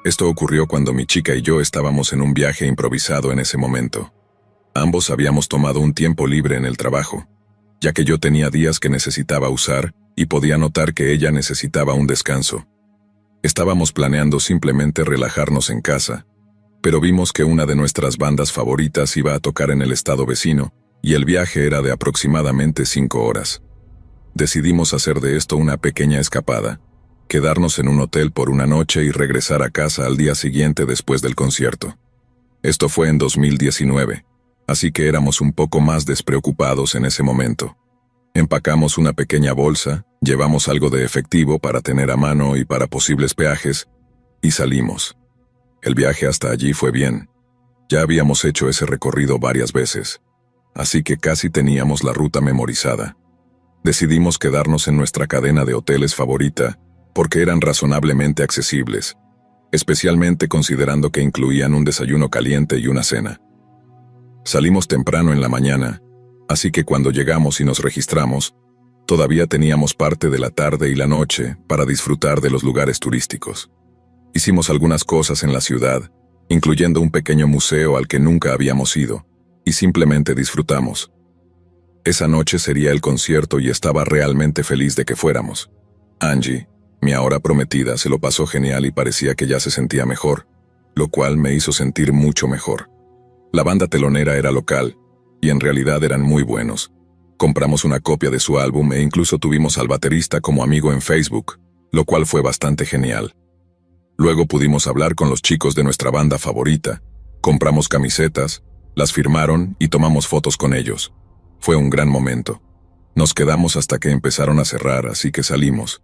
Esto ocurrió cuando mi chica y yo estábamos en un viaje improvisado en ese momento. Ambos habíamos tomado un tiempo libre en el trabajo, ya que yo tenía días que necesitaba usar y podía notar que ella necesitaba un descanso. Estábamos planeando simplemente relajarnos en casa, pero vimos que una de nuestras bandas favoritas iba a tocar en el estado vecino y el viaje era de aproximadamente 5 horas. Decidimos hacer de esto una pequeña escapada, quedarnos en un hotel por una noche y regresar a casa al día siguiente después del concierto. Esto fue en 2019, así que éramos un poco más despreocupados en ese momento. Empacamos una pequeña bolsa, llevamos algo de efectivo para tener a mano y para posibles peajes, y salimos. El viaje hasta allí fue bien. Ya habíamos hecho ese recorrido varias veces, así que casi teníamos la ruta memorizada. Decidimos quedarnos en nuestra cadena de hoteles favorita porque eran razonablemente accesibles, especialmente considerando que incluían un desayuno caliente y una cena. Salimos temprano en la mañana, así que cuando llegamos y nos registramos, todavía teníamos parte de la tarde y la noche para disfrutar de los lugares turísticos. Hicimos algunas cosas en la ciudad, incluyendo un pequeño museo al que nunca habíamos ido, y simplemente disfrutamos. Esa noche sería el concierto y estaba realmente feliz de que fuéramos. Angie, mi ahora prometida, se lo pasó genial y parecía que ya se sentía mejor, lo cual me hizo sentir mucho mejor. La banda telonera era local, y en realidad eran muy buenos. Compramos una copia de su álbum e incluso tuvimos al baterista como amigo en Facebook, lo cual fue bastante genial. Luego pudimos hablar con los chicos de nuestra banda favorita, compramos camisetas, las firmaron y tomamos fotos con ellos. Fue un gran momento. Nos quedamos hasta que empezaron a cerrar, así que salimos.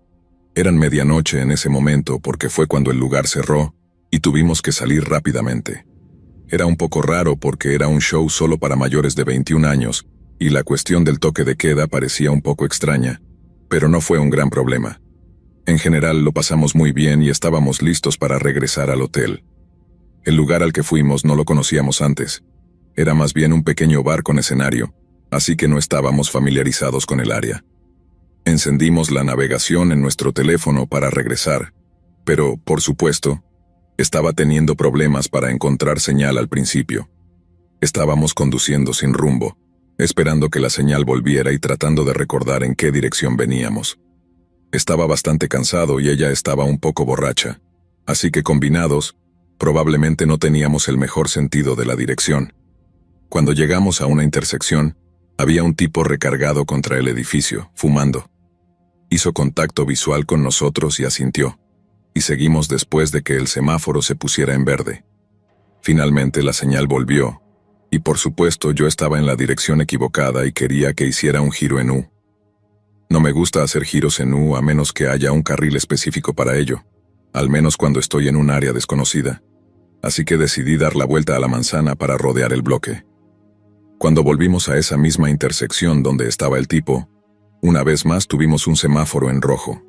Eran medianoche en ese momento porque fue cuando el lugar cerró y tuvimos que salir rápidamente. Era un poco raro porque era un show solo para mayores de 21 años y la cuestión del toque de queda parecía un poco extraña, pero no fue un gran problema. En general lo pasamos muy bien y estábamos listos para regresar al hotel. El lugar al que fuimos no lo conocíamos antes. Era más bien un pequeño bar con escenario, así que no estábamos familiarizados con el área. Encendimos la navegación en nuestro teléfono para regresar, pero, por supuesto, estaba teniendo problemas para encontrar señal al principio. Estábamos conduciendo sin rumbo, esperando que la señal volviera y tratando de recordar en qué dirección veníamos. Estaba bastante cansado y ella estaba un poco borracha, así que combinados, probablemente no teníamos el mejor sentido de la dirección. Cuando llegamos a una intersección, había un tipo recargado contra el edificio, fumando. Hizo contacto visual con nosotros y asintió, y seguimos después de que el semáforo se pusiera en verde. Finalmente la señal volvió, y por supuesto yo estaba en la dirección equivocada y quería que hiciera un giro en U. No me gusta hacer giros en U a menos que haya un carril específico para ello, al menos cuando estoy en un área desconocida, así que decidí dar la vuelta a la manzana para rodear el bloque. Cuando volvimos a esa misma intersección donde estaba el tipo, una vez más tuvimos un semáforo en rojo.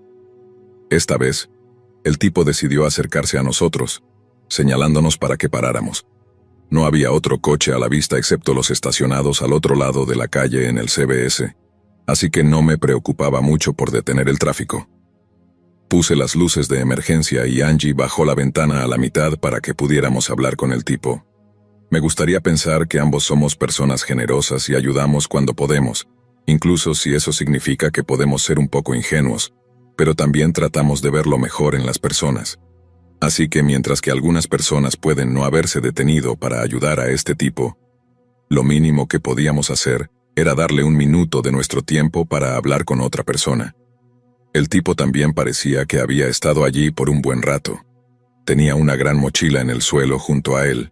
Esta vez, el tipo decidió acercarse a nosotros, señalándonos para que paráramos. No había otro coche a la vista excepto los estacionados al otro lado de la calle en el CBS, así que no me preocupaba mucho por detener el tráfico. Puse las luces de emergencia y Angie bajó la ventana a la mitad para que pudiéramos hablar con el tipo. Me gustaría pensar que ambos somos personas generosas y ayudamos cuando podemos, incluso si eso significa que podemos ser un poco ingenuos, pero también tratamos de ver lo mejor en las personas. Así que mientras que algunas personas pueden no haberse detenido para ayudar a este tipo, lo mínimo que podíamos hacer era darle un minuto de nuestro tiempo para hablar con otra persona. El tipo también parecía que había estado allí por un buen rato. Tenía una gran mochila en el suelo junto a él,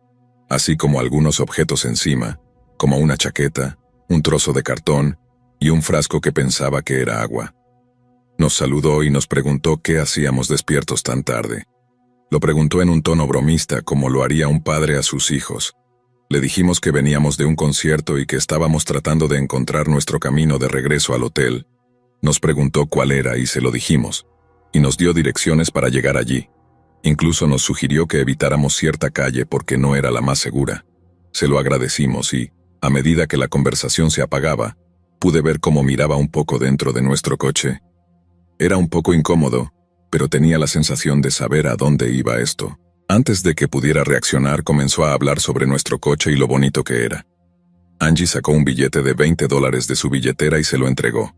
así como algunos objetos encima, como una chaqueta, un trozo de cartón y un frasco que pensaba que era agua. Nos saludó y nos preguntó qué hacíamos despiertos tan tarde. Lo preguntó en un tono bromista como lo haría un padre a sus hijos. Le dijimos que veníamos de un concierto y que estábamos tratando de encontrar nuestro camino de regreso al hotel. Nos preguntó cuál era y se lo dijimos, y nos dio direcciones para llegar allí. Incluso nos sugirió que evitáramos cierta calle porque no era la más segura. Se lo agradecimos y, a medida que la conversación se apagaba, pude ver cómo miraba un poco dentro de nuestro coche. Era un poco incómodo, pero tenía la sensación de saber a dónde iba esto, Antes de que pudiera reaccionar, comenzó a hablar sobre nuestro coche y lo bonito que era. Angie sacó un billete de $20 de su billetera y se lo entregó.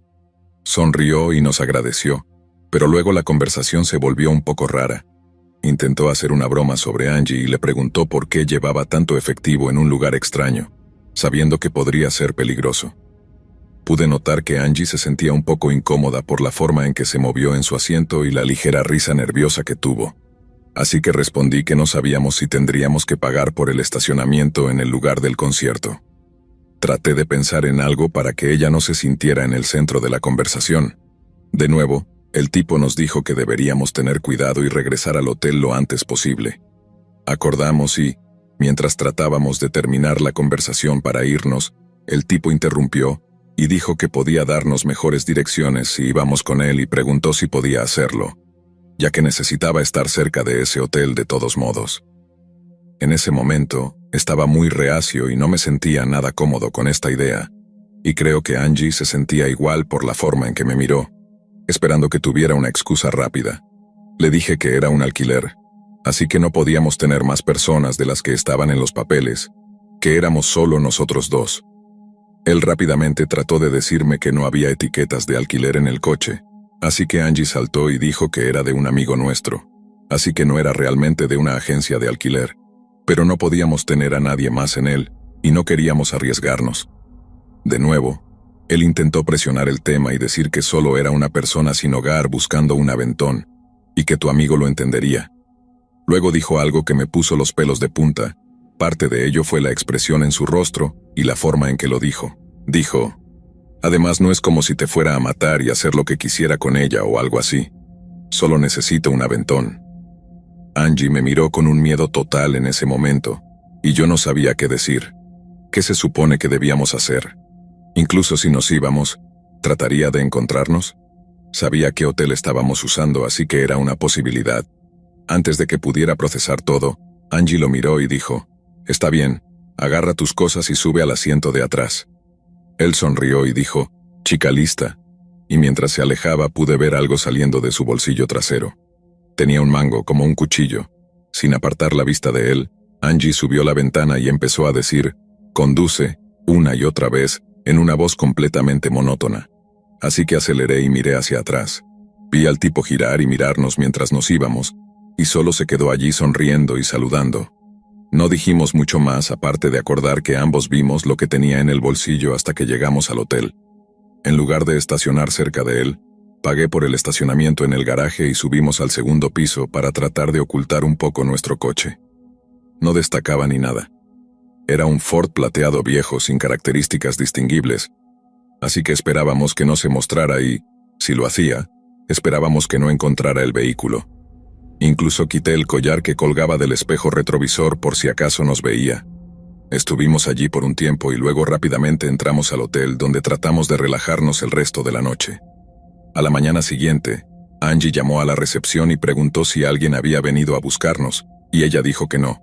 Sonrió y nos agradeció, pero luego la conversación se volvió un poco rara. Intentó hacer una broma sobre Angie y le preguntó por qué llevaba tanto efectivo en un lugar extraño, sabiendo que podría ser peligroso. Pude notar que Angie se sentía un poco incómoda por la forma en que se movió en su asiento y la ligera risa nerviosa que tuvo. Así que respondí que no sabíamos si tendríamos que pagar por el estacionamiento en el lugar del concierto. Traté de pensar en algo para que ella no se sintiera en el centro de la conversación. De nuevo, el tipo nos dijo que deberíamos tener cuidado y regresar al hotel lo antes posible. Acordamos y, mientras tratábamos de terminar la conversación para irnos, el tipo interrumpió y dijo que podía darnos mejores direcciones si íbamos con él y preguntó si podía hacerlo, ya que necesitaba estar cerca de ese hotel de todos modos. En ese momento, estaba muy reacio y no me sentía nada cómodo con esta idea, y creo que Angie se sentía igual por la forma en que me miró, esperando que tuviera una excusa rápida. Le dije que era un alquiler, así que no podíamos tener más personas de las que estaban en los papeles, que éramos solo nosotros dos. Él rápidamente trató de decirme que no había etiquetas de alquiler en el coche, así que Angie saltó y dijo que era de un amigo nuestro, así que no era realmente de una agencia de alquiler, pero no podíamos tener a nadie más en él, y no queríamos arriesgarnos. De nuevo, él intentó presionar el tema y decir que solo era una persona sin hogar buscando un aventón, y que tu amigo lo entendería. Luego dijo algo que me puso los pelos de punta. Parte de ello fue la expresión en su rostro y la forma en que lo dijo. Dijo, además no es como si te fuera a matar y hacer lo que quisiera con ella o algo así. Solo necesito un aventón. Angie me miró con un miedo total en ese momento, y yo no sabía qué decir. ¿Qué se supone que debíamos hacer? Incluso si nos íbamos, ¿trataría de encontrarnos? Sabía qué hotel estábamos usando, así que era una posibilidad. Antes de que pudiera procesar todo, Angie lo miró y dijo, está bien, agarra tus cosas y sube al asiento de atrás. Él sonrió y dijo, chica lista, y mientras se alejaba pude ver algo saliendo de su bolsillo trasero. Tenía un mango como un cuchillo. Sin apartar la vista de él, Angie subió la ventana y empezó a decir, conduce, una y otra vez, en una voz completamente monótona. Así que aceleré y miré hacia atrás. Vi al tipo girar y mirarnos mientras nos íbamos, y solo se quedó allí sonriendo y saludando. No dijimos mucho más aparte de acordar que ambos vimos lo que tenía en el bolsillo hasta que llegamos al hotel. En lugar de estacionar cerca de él, pagué por el estacionamiento en el garaje y subimos al segundo piso para tratar de ocultar un poco nuestro coche. No destacaba ni nada. Era un Ford plateado viejo sin características distinguibles, así que esperábamos que no se mostrara y, si lo hacía, esperábamos que no encontrara el vehículo. Incluso quité el collar que colgaba del espejo retrovisor por si acaso nos veía. Estuvimos allí por un tiempo y luego rápidamente entramos al hotel donde tratamos de relajarnos el resto de la noche. A la mañana siguiente, Angie llamó a la recepción y preguntó si alguien había venido a buscarnos, y ella dijo que no.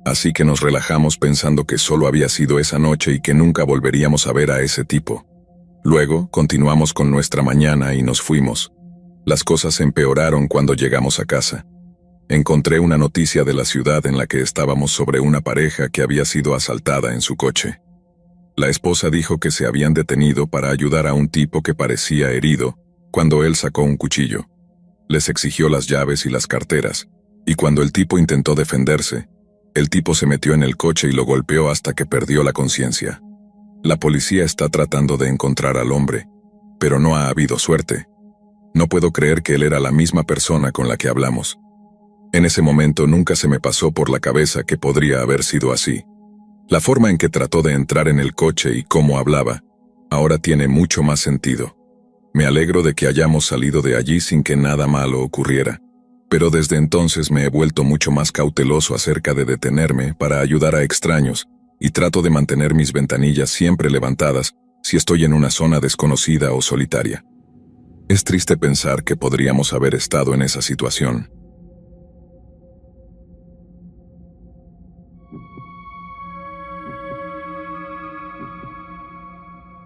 Así que nos relajamos pensando que solo había sido esa noche y que nunca volveríamos a ver a ese tipo. Luego, continuamos con nuestra mañana y nos fuimos. Las cosas empeoraron cuando llegamos a casa. Encontré una noticia de la ciudad en la que estábamos sobre una pareja que había sido asaltada en su coche. La esposa dijo que se habían detenido para ayudar a un tipo que parecía herido, cuando él sacó un cuchillo. Les exigió las llaves y las carteras, y cuando el tipo intentó defenderse, el tipo se metió en el coche y lo golpeó hasta que perdió la conciencia. La policía está tratando de encontrar al hombre, pero no ha habido suerte. No puedo creer que él era la misma persona con la que hablamos. En ese momento nunca se me pasó por la cabeza que podría haber sido así. La forma en que trató de entrar en el coche y cómo hablaba, ahora tiene mucho más sentido. Me alegro de que hayamos salido de allí sin que nada malo ocurriera, pero desde entonces me he vuelto mucho más cauteloso acerca de detenerme para ayudar a extraños y trato de mantener mis ventanillas siempre levantadas si estoy en una zona desconocida o solitaria. Es triste pensar que podríamos haber estado en esa situación.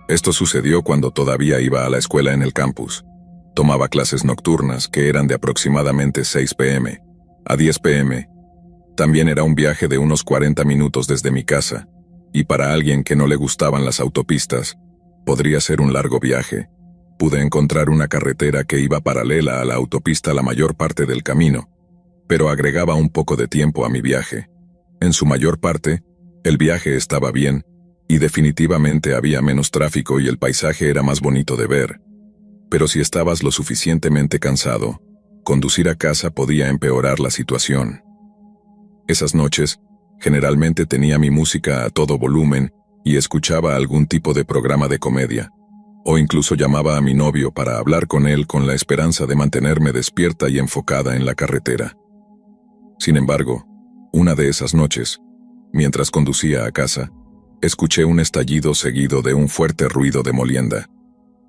Esto sucedió cuando todavía iba a la escuela en el campus. Tomaba clases nocturnas que eran de aproximadamente 6 p.m. a 10 p.m. También era un viaje de unos 40 minutos desde mi casa, y para alguien que no le gustaban las autopistas, podría ser un largo viaje. Pude encontrar una carretera que iba paralela a la autopista la mayor parte del camino, pero agregaba un poco de tiempo a mi viaje. En su mayor parte, el viaje estaba bien, y definitivamente había menos tráfico y el paisaje era más bonito de ver. Pero si estabas lo suficientemente cansado, conducir a casa podía empeorar la situación. Esas noches, generalmente tenía mi música a todo volumen y escuchaba algún tipo de programa de comedia, o incluso llamaba a mi novio para hablar con él con la esperanza de mantenerme despierta y enfocada en la carretera. Sin embargo, una de esas noches, mientras conducía a casa, escuché un estallido seguido de un fuerte ruido de molienda.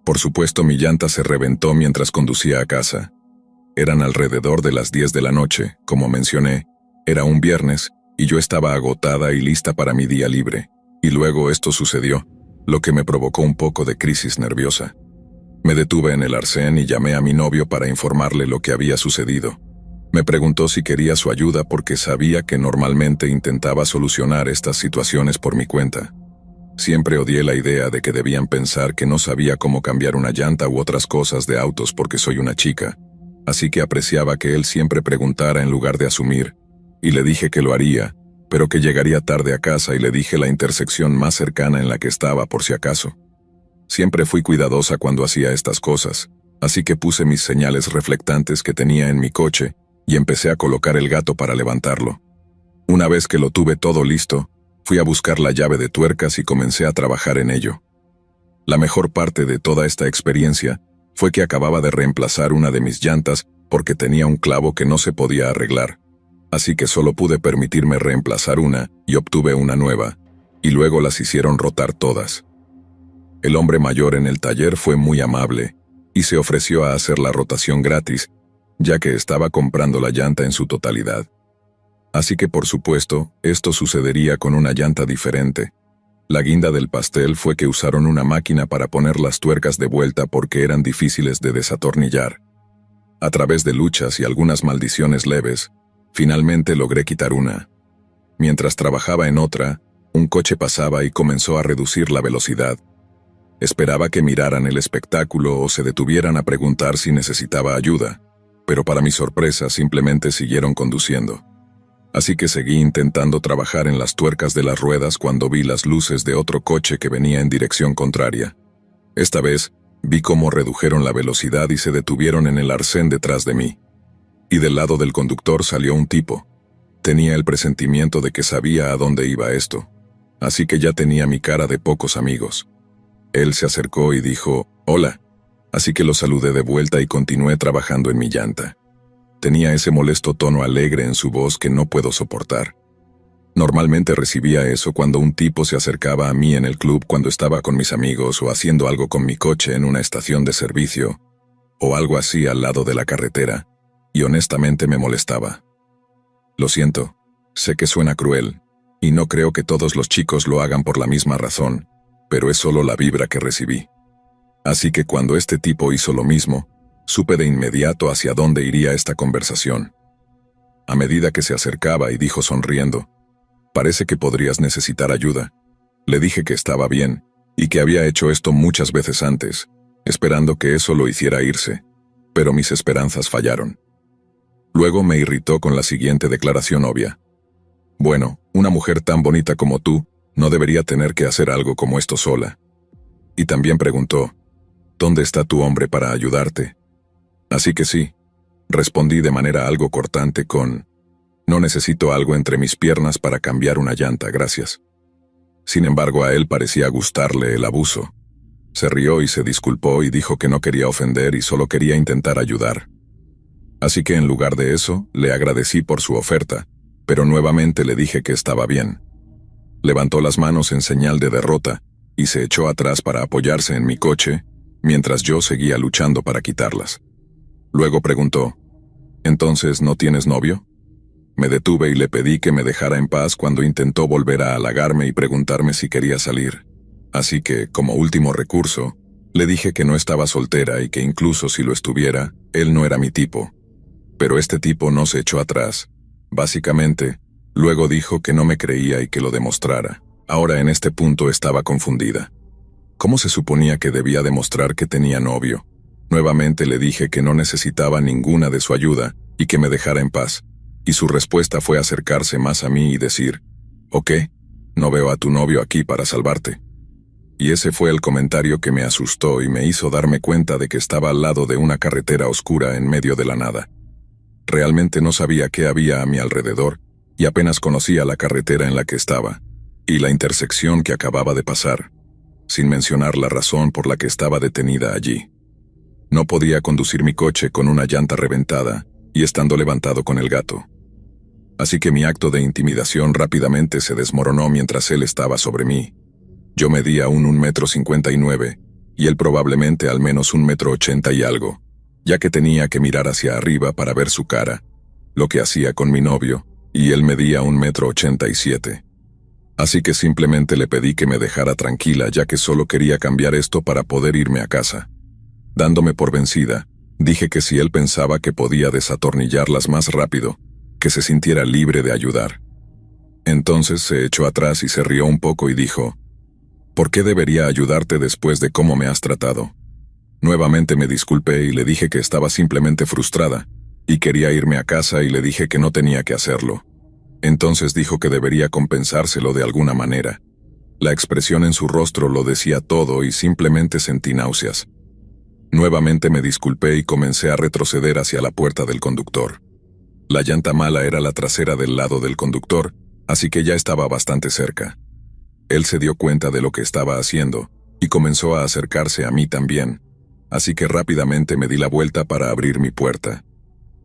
Por supuesto, mi llanta se reventó mientras conducía a casa. Eran alrededor de las 10 de la noche, como mencioné, era un viernes, y yo estaba agotada y lista para mi día libre. Y luego esto sucedió, lo que me provocó un poco de crisis nerviosa. Me detuve en el arcén y llamé a mi novio para informarle lo que había sucedido. Me preguntó si quería su ayuda porque sabía que normalmente intentaba solucionar estas situaciones por mi cuenta. Siempre odié la idea de que debían pensar que no sabía cómo cambiar una llanta u otras cosas de autos porque soy una chica, así que apreciaba que él siempre preguntara en lugar de asumir, y le dije que lo haría, pero que llegaría tarde a casa y le dije la intersección más cercana en la que estaba por si acaso. Siempre fui cuidadosa cuando hacía estas cosas, así que puse mis señales reflectantes que tenía en mi coche y empecé a colocar el gato para levantarlo. Una vez que lo tuve todo listo, fui a buscar la llave de tuercas y comencé a trabajar en ello. La mejor parte de toda esta experiencia fue que acababa de reemplazar una de mis llantas porque tenía un clavo que no se podía arreglar. Así que solo pude permitirme reemplazar una y obtuve una nueva, y luego las hicieron rotar todas. El hombre mayor en el taller fue muy amable y se ofreció a hacer la rotación gratis, ya que estaba comprando la llanta en su totalidad. Así que por supuesto, esto sucedería con una llanta diferente. La guinda del pastel fue que usaron una máquina para poner las tuercas de vuelta porque eran difíciles de desatornillar. A través de luchas y algunas maldiciones leves, finalmente logré quitar una. Mientras trabajaba en otra, un coche pasaba y comenzó a reducir la velocidad. Esperaba que miraran el espectáculo o se detuvieran a preguntar si necesitaba ayuda, pero para mi sorpresa simplemente siguieron conduciendo. Así que seguí intentando trabajar en las tuercas de las ruedas cuando vi las luces de otro coche que venía en dirección contraria. Esta vez, vi cómo redujeron la velocidad y se detuvieron en el arcén detrás de mí. Y del lado del conductor salió un tipo. Tenía el presentimiento de que sabía a dónde iba esto, así que ya tenía mi cara de pocos amigos. Él se acercó y dijo, «Hola», así que lo saludé de vuelta y continué trabajando en mi llanta. Tenía ese molesto tono alegre en su voz que no puedo soportar. Normalmente recibía eso cuando un tipo se acercaba a mí en el club cuando estaba con mis amigos o haciendo algo con mi coche en una estación de servicio, o algo así al lado de la carretera, y honestamente me molestaba. Lo siento, sé que suena cruel, y no creo que todos los chicos lo hagan por la misma razón, pero es solo la vibra que recibí. Así que cuando este tipo hizo lo mismo, supe de inmediato hacia dónde iría esta conversación. A medida que se acercaba y dijo sonriendo, «Parece que podrías necesitar ayuda». Le dije que estaba bien, y que había hecho esto muchas veces antes, esperando que eso lo hiciera irse, pero mis esperanzas fallaron. Luego me irritó con la siguiente declaración obvia. «Bueno, una mujer tan bonita como tú no debería tener que hacer algo como esto sola». Y también preguntó, «¿Dónde está tu hombre para ayudarte?» Así que sí, respondí de manera algo cortante con, «No necesito algo entre mis piernas para cambiar una llanta, gracias». Sin embargo, a él parecía gustarle el abuso. Se rió y se disculpó y dijo que no quería ofender y solo quería intentar ayudar. Así que en lugar de eso, le agradecí por su oferta, pero nuevamente le dije que estaba bien. Levantó las manos en señal de derrota y se echó atrás para apoyarse en mi coche, mientras yo seguía luchando para quitarlas. Luego preguntó, «¿Entonces no tienes novio?» Me detuve y le pedí que me dejara en paz cuando intentó volver a halagarme y preguntarme si quería salir. Así que, como último recurso, le dije que no estaba soltera y que incluso si lo estuviera, él no era mi tipo. Pero este tipo no se echó atrás. Básicamente, Luego dijo que no me creía y que lo demostrara. Ahora en este punto estaba confundida. ¿Cómo se suponía que debía demostrar que tenía novio? Nuevamente le dije que no necesitaba ninguna de su ayuda y que me dejara en paz. Y su respuesta fue acercarse más a mí y decir, ¿o qué? No veo a tu novio aquí para salvarte. Y ese fue el comentario que me asustó y me hizo darme cuenta de que estaba al lado de una carretera oscura en medio de la nada. Realmente no sabía qué había a mi alrededor y apenas conocía la carretera en la que estaba y la intersección que acababa de pasar, sin mencionar la razón por la que estaba detenida allí. No podía conducir mi coche con una llanta reventada y estando levantado con el gato. Así que mi acto de intimidación rápidamente se desmoronó mientras él estaba sobre mí. Yo medía un 1,59 m y él probablemente al menos 1,80 m y algo, ya que tenía que mirar hacia arriba para ver su cara, lo que hacía con mi novio, y él medía 1,87 m. Así que simplemente le pedí que me dejara tranquila ya que solo quería cambiar esto para poder irme a casa. Dándome por vencida, dije que si él pensaba que podía desatornillarlas más rápido, que se sintiera libre de ayudar. Entonces se echó atrás y se rió un poco y dijo, ¿por qué debería ayudarte después de cómo me has tratado? Nuevamente me disculpé y le dije que estaba simplemente frustrada, y quería irme a casa y le dije que no tenía que hacerlo. Entonces dijo que debería compensárselo de alguna manera. La expresión en su rostro lo decía todo y simplemente sentí náuseas. Nuevamente me disculpé y comencé a retroceder hacia la puerta del conductor. La llanta mala era la trasera del lado del conductor, así que ya estaba bastante cerca. Él se dio cuenta de lo que estaba haciendo y comenzó a acercarse a mí también, así que rápidamente me di la vuelta para abrir mi puerta.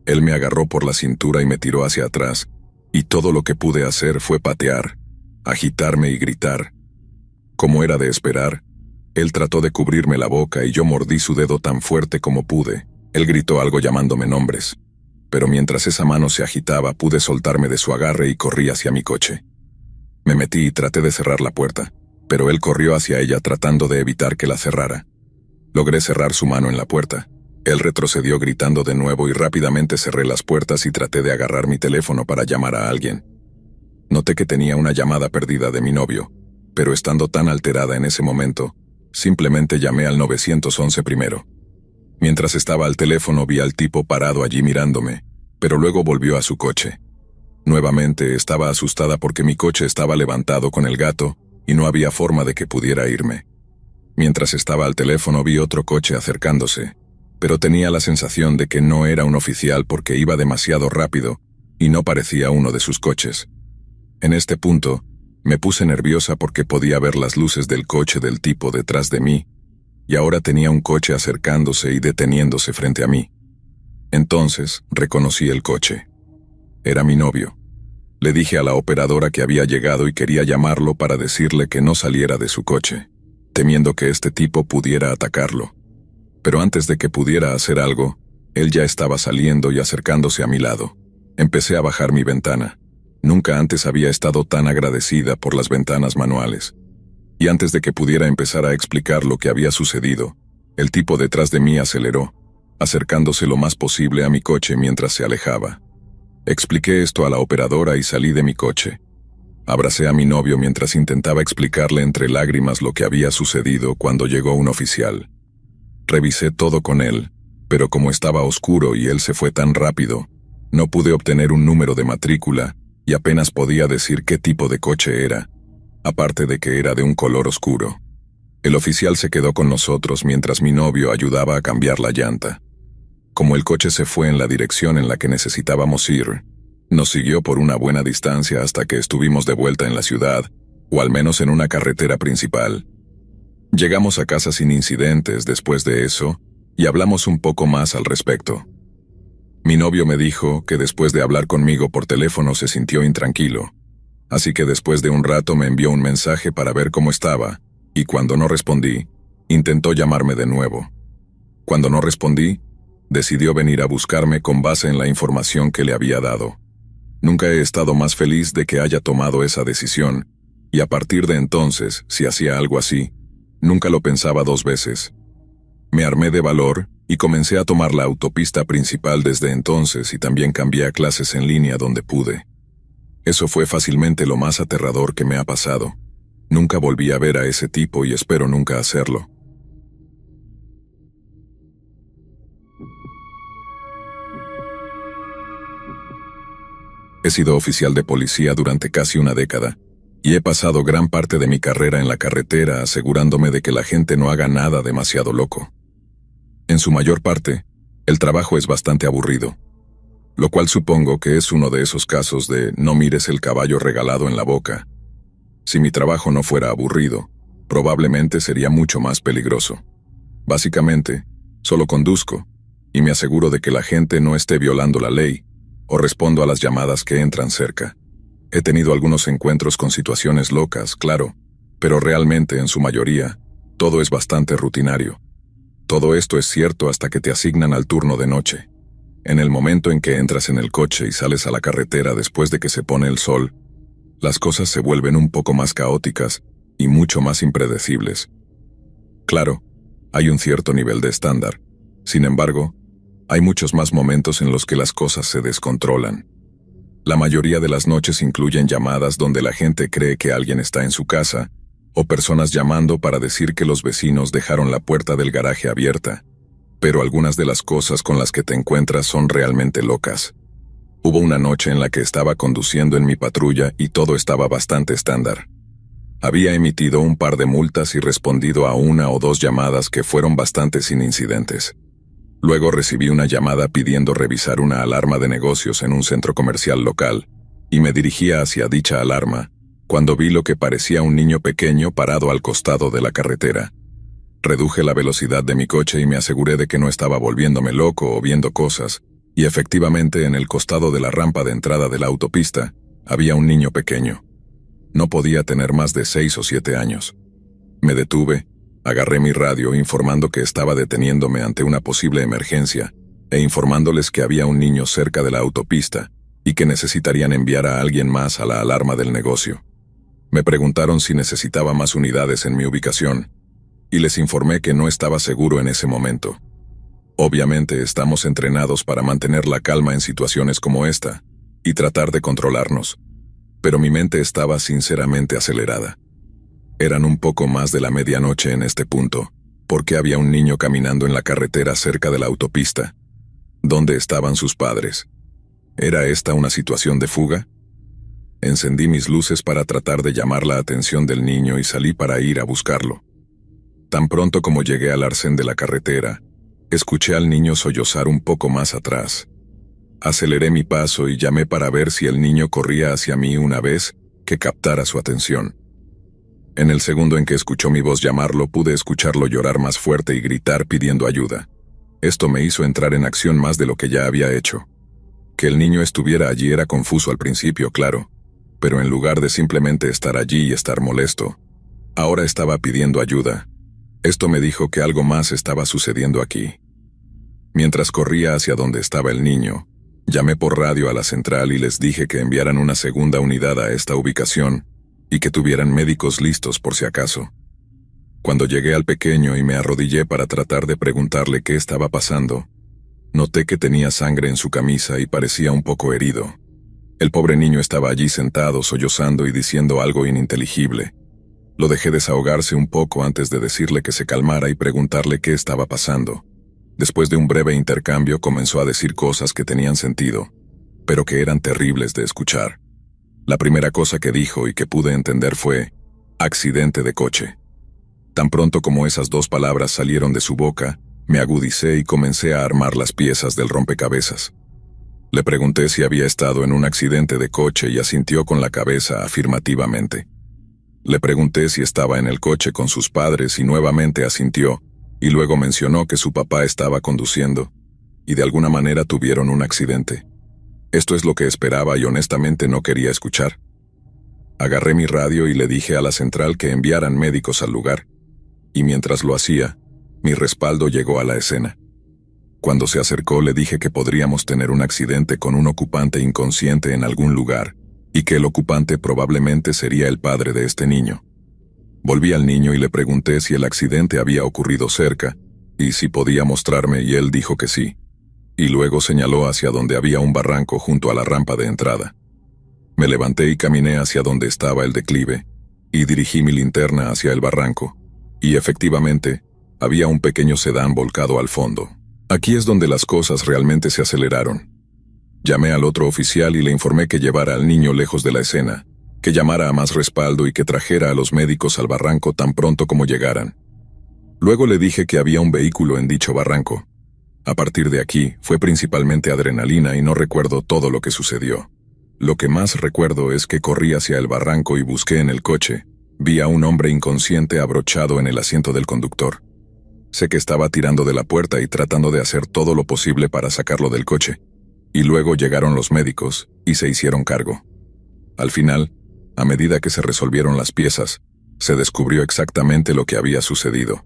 Él me agarró por la cintura y me tiró hacia atrás, y todo lo que pude hacer fue patear, agitarme y gritar. Como era de esperar, él trató de cubrirme la boca y yo mordí su dedo tan fuerte como pude. Él gritó algo llamándome nombres, pero mientras esa mano se agitaba pude soltarme de su agarre y corrí hacia mi coche. Me metí y traté de cerrar la puerta, pero él corrió hacia ella tratando de evitar que la cerrara. Logré cerrar su mano en la puerta. Él retrocedió gritando de nuevo y rápidamente cerré las puertas y traté de agarrar mi teléfono para llamar a alguien. Noté que tenía una llamada perdida de mi novio, pero estando tan alterada en ese momento, simplemente llamé al 911 primero. Mientras estaba al teléfono vi al tipo parado allí mirándome, pero luego volvió a su coche. Nuevamente estaba asustada porque mi coche estaba levantado con el gato y no había forma de que pudiera irme. Mientras estaba al teléfono vi otro coche acercándose, pero tenía la sensación de que no era un oficial porque iba demasiado rápido y no parecía uno de sus coches. En este punto, me puse nerviosa porque podía ver las luces del coche del tipo detrás de mí, y ahora tenía un coche acercándose y deteniéndose frente a mí. Entonces, reconocí el coche. Era mi novio. Le dije a la operadora que había llegado y quería llamarlo para decirle que no saliera de su coche, temiendo que este tipo pudiera atacarlo. Pero antes de que pudiera hacer algo, él ya estaba saliendo y acercándose a mi lado. Empecé a bajar mi ventana. Nunca antes había estado tan agradecida por las ventanas manuales. Y antes de que pudiera empezar a explicar lo que había sucedido, el tipo detrás de mí aceleró, acercándose lo más posible a mi coche mientras se alejaba. Expliqué esto a la operadora y salí de mi coche. Abracé a mi novio mientras intentaba explicarle entre lágrimas lo que había sucedido cuando llegó un oficial. Revisé todo con él, pero como estaba oscuro y él se fue tan rápido, no pude obtener un número de matrícula y apenas podía decir qué tipo de coche era, aparte de que era de un color oscuro. El oficial se quedó con nosotros mientras mi novio ayudaba a cambiar la llanta. Como el coche se fue en la dirección en la que necesitábamos ir, nos siguió por una buena distancia hasta que estuvimos de vuelta en la ciudad, o al menos en una carretera principal. Llegamos a casa sin incidentes después de eso, y hablamos un poco más al respecto. Mi novio me dijo que después de hablar conmigo por teléfono se sintió intranquilo, así que después de un rato me envió un mensaje para ver cómo estaba, y cuando no respondí, intentó llamarme de nuevo. Cuando no respondí, decidió venir a buscarme con base en la información que le había dado. Nunca he estado más feliz de que haya tomado esa decisión, y a partir de entonces, si hacía algo así, nunca lo pensaba dos veces. Me armé de valor y comencé a tomar la autopista principal desde entonces y también cambié a clases en línea donde pude. Eso fue fácilmente lo más aterrador que me ha pasado. Nunca volví a ver a ese tipo y espero nunca hacerlo. He sido oficial de policía durante casi una década, y he pasado gran parte de mi carrera en la carretera asegurándome de que la gente no haga nada demasiado loco. En su mayor parte, el trabajo es bastante aburrido, lo cual supongo que es uno de esos casos de no mires el caballo regalado en la boca. Si mi trabajo no fuera aburrido, probablemente sería mucho más peligroso. Básicamente, solo conduzco, y me aseguro de que la gente no esté violando la ley, o respondo a las llamadas que entran cerca. He tenido algunos encuentros con situaciones locas, claro, pero realmente en su mayoría, todo es bastante rutinario. Todo esto es cierto hasta que te asignan al turno de noche. En el momento en que entras en el coche y sales a la carretera después de que se pone el sol, las cosas se vuelven un poco más caóticas y mucho más impredecibles. Claro, hay un cierto nivel de estándar. Sin embargo, hay muchos más momentos en los que las cosas se descontrolan. La mayoría de las noches incluyen llamadas donde la gente cree que alguien está en su casa, o personas llamando para decir que los vecinos dejaron la puerta del garaje abierta. Pero algunas de las cosas con las que te encuentras son realmente locas. Hubo una noche en la que estaba conduciendo en mi patrulla y todo estaba bastante estándar. Había emitido un par de multas y respondido a una o dos llamadas que fueron bastante sin incidentes. Luego recibí una llamada pidiendo revisar una alarma de negocios en un centro comercial local, y me dirigía hacia dicha alarma, cuando vi lo que parecía un niño pequeño parado al costado de la carretera. Reduje la velocidad de mi coche y me aseguré de que no estaba volviéndome loco o viendo cosas, y efectivamente en el costado de la rampa de entrada de la autopista, había un niño pequeño. No podía tener más de 6 o 7 años. Me detuve, agarré mi radio informando que estaba deteniéndome ante una posible emergencia, e informándoles que había un niño cerca de la autopista, y que necesitarían enviar a alguien más a la alarma del negocio. Me preguntaron si necesitaba más unidades en mi ubicación, y les informé que no estaba seguro en ese momento. Obviamente estamos entrenados para mantener la calma en situaciones como esta, y tratar de controlarnos, pero mi mente estaba sinceramente acelerada. Eran un poco más de la medianoche en este punto, porque había un niño caminando en la carretera cerca de la autopista. ¿Dónde estaban sus padres? ¿Era esta una situación de fuga? Encendí mis luces para tratar de llamar la atención del niño y salí para ir a buscarlo. Tan pronto como llegué al arcén de la carretera, escuché al niño sollozar un poco más atrás. Aceleré mi paso y llamé para ver si el niño corría hacia mí una vez que captara su atención. En el segundo en que escuchó mi voz llamarlo, pude escucharlo llorar más fuerte y gritar pidiendo ayuda. Esto me hizo entrar en acción más de lo que ya había hecho. Que el niño estuviera allí era confuso al principio, claro, pero en lugar de simplemente estar allí y estar molesto, ahora estaba pidiendo ayuda. Esto me dijo que algo más estaba sucediendo aquí. Mientras corría hacia donde estaba el niño, llamé por radio a la central y les dije que enviaran una segunda unidad a esta ubicación y que tuvieran médicos listos por si acaso. Cuando llegué al pequeño y me arrodillé para tratar de preguntarle qué estaba pasando, noté que tenía sangre en su camisa y parecía un poco herido. El pobre niño estaba allí sentado, sollozando y diciendo algo ininteligible. Lo dejé desahogarse un poco antes de decirle que se calmara y preguntarle qué estaba pasando. Después de un breve intercambio comenzó a decir cosas que tenían sentido, pero que eran terribles de escuchar. La primera cosa que dijo y que pude entender fue accidente de coche. Tan pronto como esas dos palabras salieron de su boca, me agudicé y comencé a armar las piezas del rompecabezas. Le pregunté si había estado en un accidente de coche y asintió con la cabeza afirmativamente. Le pregunté si estaba en el coche con sus padres y nuevamente asintió, y luego mencionó que su papá estaba conduciendo, y de alguna manera tuvieron un accidente. Esto es lo que esperaba y honestamente no quería escuchar. Agarré mi radio y le dije a la central que enviaran médicos al lugar, y mientras lo hacía, mi respaldo llegó a la escena. Cuando se acercó le dije que podríamos tener un accidente con un ocupante inconsciente en algún lugar, y que el ocupante probablemente sería el padre de este niño. Volví al niño y le pregunté si el accidente había ocurrido cerca, y si podía mostrarme, y él dijo que sí. Y luego señaló hacia donde había un barranco junto a la rampa de entrada. Me levanté y caminé hacia donde estaba el declive, y dirigí mi linterna hacia el barranco. Y efectivamente, había un pequeño sedán volcado al fondo. Aquí es donde las cosas realmente se aceleraron. Llamé al otro oficial y le informé que llevara al niño lejos de la escena, que llamara a más respaldo y que trajera a los médicos al barranco tan pronto como llegaran. Luego le dije que había un vehículo en dicho barranco. A partir de aquí, fue principalmente adrenalina y no recuerdo todo lo que sucedió. Lo que más recuerdo es que corrí hacia el barranco y busqué en el coche. Vi a un hombre inconsciente abrochado en el asiento del conductor. Sé que estaba tirando de la puerta y tratando de hacer todo lo posible para sacarlo del coche. Y luego llegaron los médicos y se hicieron cargo. Al final, a medida que se resolvieron las piezas, se descubrió exactamente lo que había sucedido.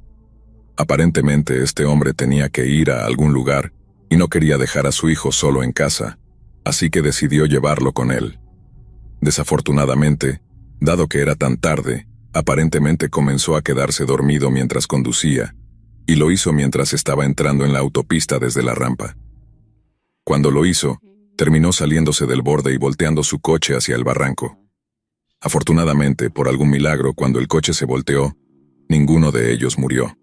Aparentemente este hombre tenía que ir a algún lugar y no quería dejar a su hijo solo en casa, así que decidió llevarlo con él. Desafortunadamente, dado que era tan tarde, aparentemente comenzó a quedarse dormido mientras conducía, y lo hizo mientras estaba entrando en la autopista desde la rampa. Cuando lo hizo, terminó saliéndose del borde y volteando su coche hacia el barranco. Afortunadamente, por algún milagro, cuando el coche se volteó, ninguno de ellos murió.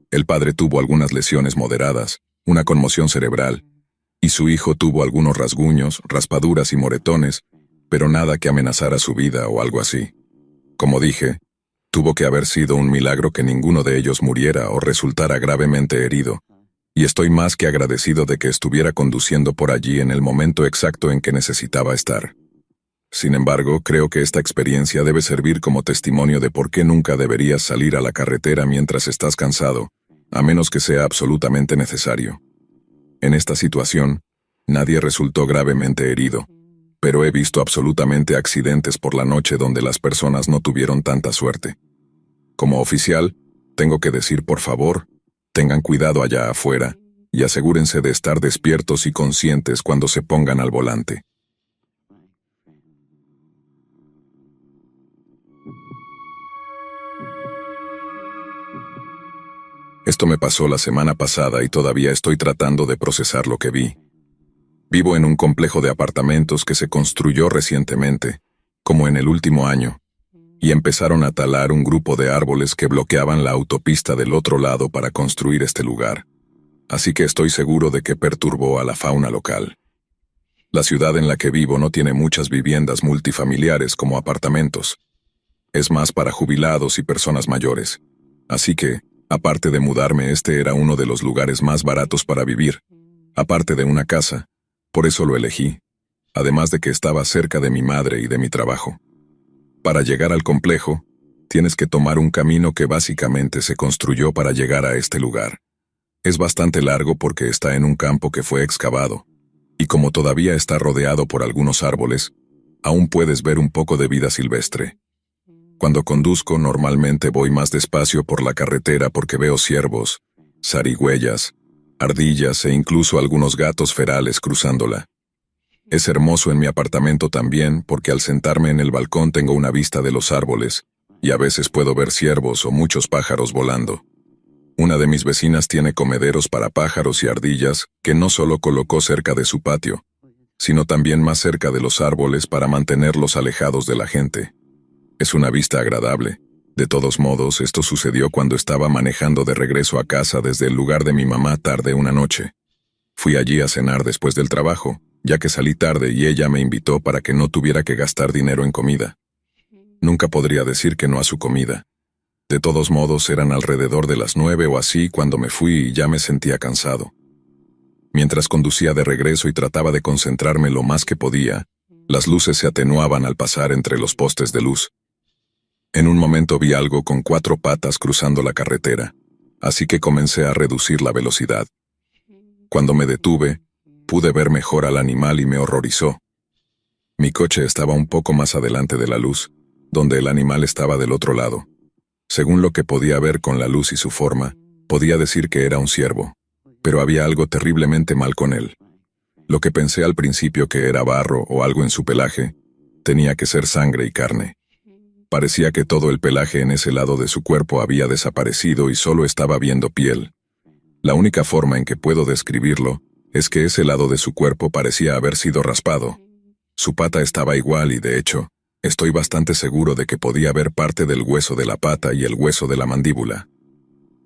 El padre tuvo algunas lesiones moderadas, una conmoción cerebral, y su hijo tuvo algunos rasguños, raspaduras y moretones, pero nada que amenazara su vida o algo así. Como dije, tuvo que haber sido un milagro que ninguno de ellos muriera o resultara gravemente herido, y estoy más que agradecido de que estuviera conduciendo por allí en el momento exacto en que necesitaba estar. Sin embargo, creo que esta experiencia debe servir como testimonio de por qué nunca deberías salir a la carretera mientras estás cansado, a menos que sea absolutamente necesario. En esta situación, nadie resultó gravemente herido, pero he visto absolutamente accidentes por la noche donde las personas no tuvieron tanta suerte. Como oficial, tengo que decir por favor, tengan cuidado allá afuera, y asegúrense de estar despiertos y conscientes cuando se pongan al volante. Esto me pasó la semana pasada y todavía estoy tratando de procesar lo que vi. Vivo en un complejo de apartamentos que se construyó recientemente, como en el último año, y empezaron a talar un grupo de árboles que bloqueaban la autopista del otro lado para construir este lugar. Así que estoy seguro de que perturbó a la fauna local. La ciudad en la que vivo no tiene muchas viviendas multifamiliares como apartamentos. Es más para jubilados y personas mayores. Así que, aparte de mudarme, este era uno de los lugares más baratos para vivir, aparte de una casa. Por eso lo elegí, además de que estaba cerca de mi madre y de mi trabajo. Para llegar al complejo, tienes que tomar un camino que básicamente se construyó para llegar a este lugar. Es bastante largo porque está en un campo que fue excavado, y como todavía está rodeado por algunos árboles, aún puedes ver un poco de vida silvestre. Cuando conduzco, normalmente voy más despacio por la carretera porque veo ciervos, zarigüeyas, ardillas e incluso algunos gatos ferales cruzándola. Es hermoso en mi apartamento también porque al sentarme en el balcón tengo una vista de los árboles, y a veces puedo ver ciervos o muchos pájaros volando. Una de mis vecinas tiene comederos para pájaros y ardillas que no solo colocó cerca de su patio, sino también más cerca de los árboles para mantenerlos alejados de la gente. Es una vista agradable. De todos modos, esto sucedió cuando estaba manejando de regreso a casa desde el lugar de mi mamá tarde una noche. Fui allí a cenar después del trabajo, ya que salí tarde y ella me invitó para que no tuviera que gastar dinero en comida. Nunca podría decir que no a su comida. De todos modos, eran alrededor de las 9 o así cuando me fui y ya me sentía cansado. Mientras conducía de regreso y trataba de concentrarme lo más que podía, las luces se atenuaban al pasar entre los postes de luz. En un momento vi algo con 4 patas cruzando la carretera, así que comencé a reducir la velocidad. Cuando me detuve, pude ver mejor al animal y me horrorizó. Mi coche estaba un poco más adelante de la luz, donde el animal estaba del otro lado. Según lo que podía ver con la luz y su forma, podía decir que era un ciervo, pero había algo terriblemente mal con él. Lo que pensé al principio que era barro o algo en su pelaje, tenía que ser sangre y carne. Parecía que todo el pelaje en ese lado de su cuerpo había desaparecido y solo estaba viendo piel. La única forma en que puedo describirlo es que ese lado de su cuerpo parecía haber sido raspado. Su pata estaba igual y, de hecho, estoy bastante seguro de que podía ver parte del hueso de la pata y el hueso de la mandíbula.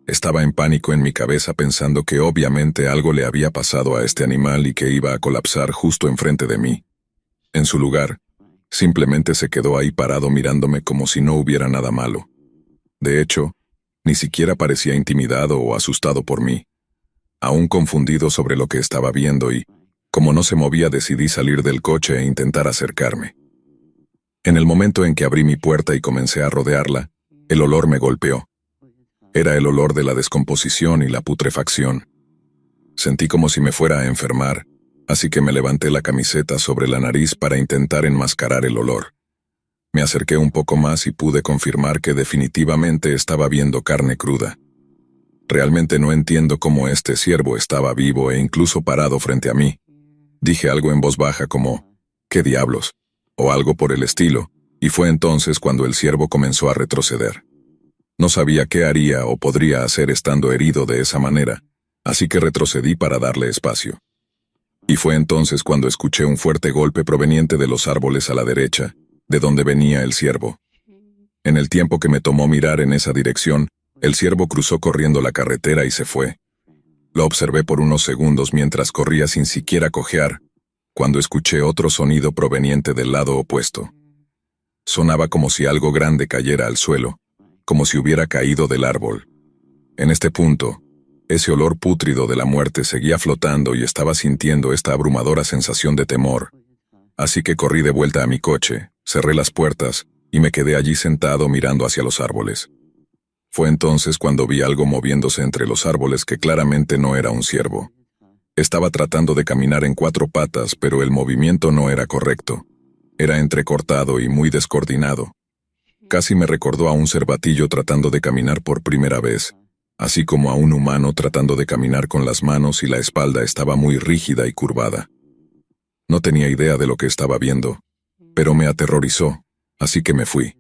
Estaba en pánico en mi cabeza pensando que obviamente algo le había pasado a este animal y que iba a colapsar justo enfrente de mí. En su lugar, simplemente se quedó ahí parado mirándome como si no hubiera nada malo. De hecho, ni siquiera parecía intimidado o asustado por mí. Aún confundido sobre lo que estaba viendo y, como no se movía, decidí salir del coche e intentar acercarme. En el momento en que abrí mi puerta y comencé a rodearla, el olor me golpeó. Era el olor de la descomposición y la putrefacción. Sentí como si me fuera a enfermar, así que me levanté la camiseta sobre la nariz para intentar enmascarar el olor. Me acerqué un poco más y pude confirmar que definitivamente estaba viendo carne cruda. Realmente no entiendo cómo este ciervo estaba vivo e incluso parado frente a mí. Dije algo en voz baja como, ¿qué diablos? O algo por el estilo, y fue entonces cuando el ciervo comenzó a retroceder. No sabía qué haría o podría hacer estando herido de esa manera, así que retrocedí para darle espacio. Y fue entonces cuando escuché un fuerte golpe proveniente de los árboles a la derecha, de donde venía el ciervo. En el tiempo que me tomó mirar en esa dirección, el ciervo cruzó corriendo la carretera y se fue. Lo observé por unos segundos mientras corría sin siquiera cojear, cuando escuché otro sonido proveniente del lado opuesto. Sonaba como si algo grande cayera al suelo, como si hubiera caído del árbol. En este punto, ese olor pútrido de la muerte seguía flotando y estaba sintiendo esta abrumadora sensación de temor. Así que corrí de vuelta a mi coche, cerré las puertas y me quedé allí sentado mirando hacia los árboles. Fue entonces cuando vi algo moviéndose entre los árboles que claramente no era un ciervo. Estaba tratando de caminar en 4 patas, pero el movimiento no era correcto. Era entrecortado y muy descoordinado. Casi me recordó a un cervatillo tratando de caminar por primera vez, así como a un humano tratando de caminar con las manos y la espalda estaba muy rígida y curvada. No tenía idea de lo que estaba viendo, pero me aterrorizó, así que me fui.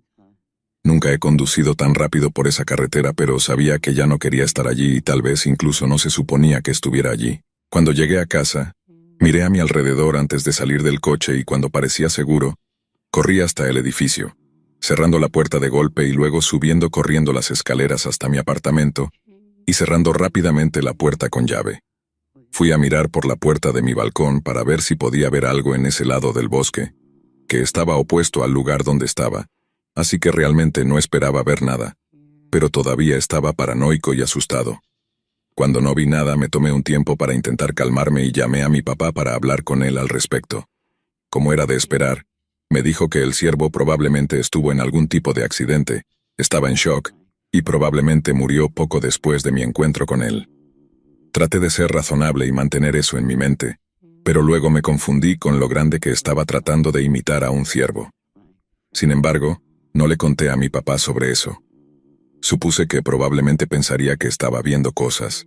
Nunca he conducido tan rápido por esa carretera, pero sabía que ya no quería estar allí y tal vez incluso no se suponía que estuviera allí. Cuando llegué a casa, miré a mi alrededor antes de salir del coche y cuando parecía seguro, corrí hasta el edificio, cerrando la puerta de golpe y luego subiendo corriendo las escaleras hasta mi apartamento y cerrando rápidamente la puerta con llave. Fui a mirar por la puerta de mi balcón para ver si podía ver algo en ese lado del bosque, que estaba opuesto al lugar donde estaba, así que realmente no esperaba ver nada, pero todavía estaba paranoico y asustado. Cuando no vi nada, me tomé un tiempo para intentar calmarme y llamé a mi papá para hablar con él al respecto. Como era de esperar, me dijo que el ciervo probablemente estuvo en algún tipo de accidente, estaba en shock, y probablemente murió poco después de mi encuentro con él. Traté de ser razonable y mantener eso en mi mente, pero luego me confundí con lo grande que estaba tratando de imitar a un ciervo. Sin embargo, no le conté a mi papá sobre eso. Supuse que probablemente pensaría que estaba viendo cosas.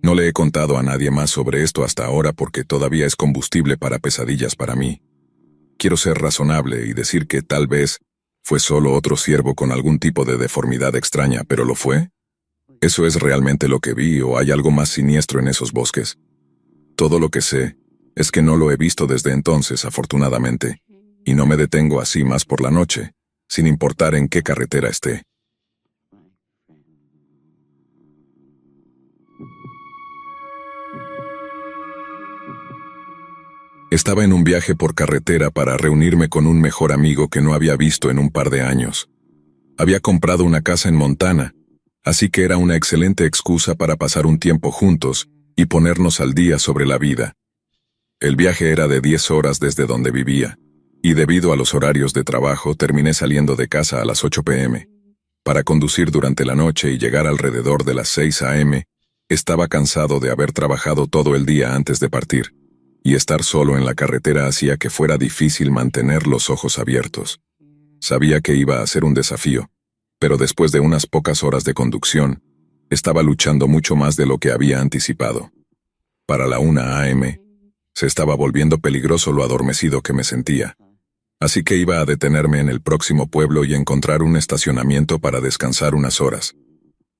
No le he contado a nadie más sobre esto hasta ahora porque todavía es combustible para pesadillas para mí. Quiero ser razonable y decir que tal vez fue solo otro ciervo con algún tipo de deformidad extraña, pero ¿lo fue? ¿Eso es realmente lo que vi o hay algo más siniestro en esos bosques? Todo lo que sé es que no lo he visto desde entonces, afortunadamente, y no me detengo así más por la noche, sin importar en qué carretera esté. Estaba en un viaje por carretera para reunirme con un mejor amigo que no había visto en un par de años. Había comprado una casa en Montana, así que era una excelente excusa para pasar un tiempo juntos y ponernos al día sobre la vida. El viaje era de 10 horas desde donde vivía, y debido a los horarios de trabajo terminé saliendo de casa a las 8 p.m. Para conducir durante la noche y llegar alrededor de las 6 a.m., estaba cansado de haber trabajado todo el día antes de partir, y estar solo en la carretera hacía que fuera difícil mantener los ojos abiertos. Sabía que iba a ser un desafío, pero después de unas pocas horas de conducción, estaba luchando mucho más de lo que había anticipado. Para la 1 a.m., se estaba volviendo peligroso lo adormecido que me sentía, así que iba a detenerme en el próximo pueblo y encontrar un estacionamiento para descansar unas horas.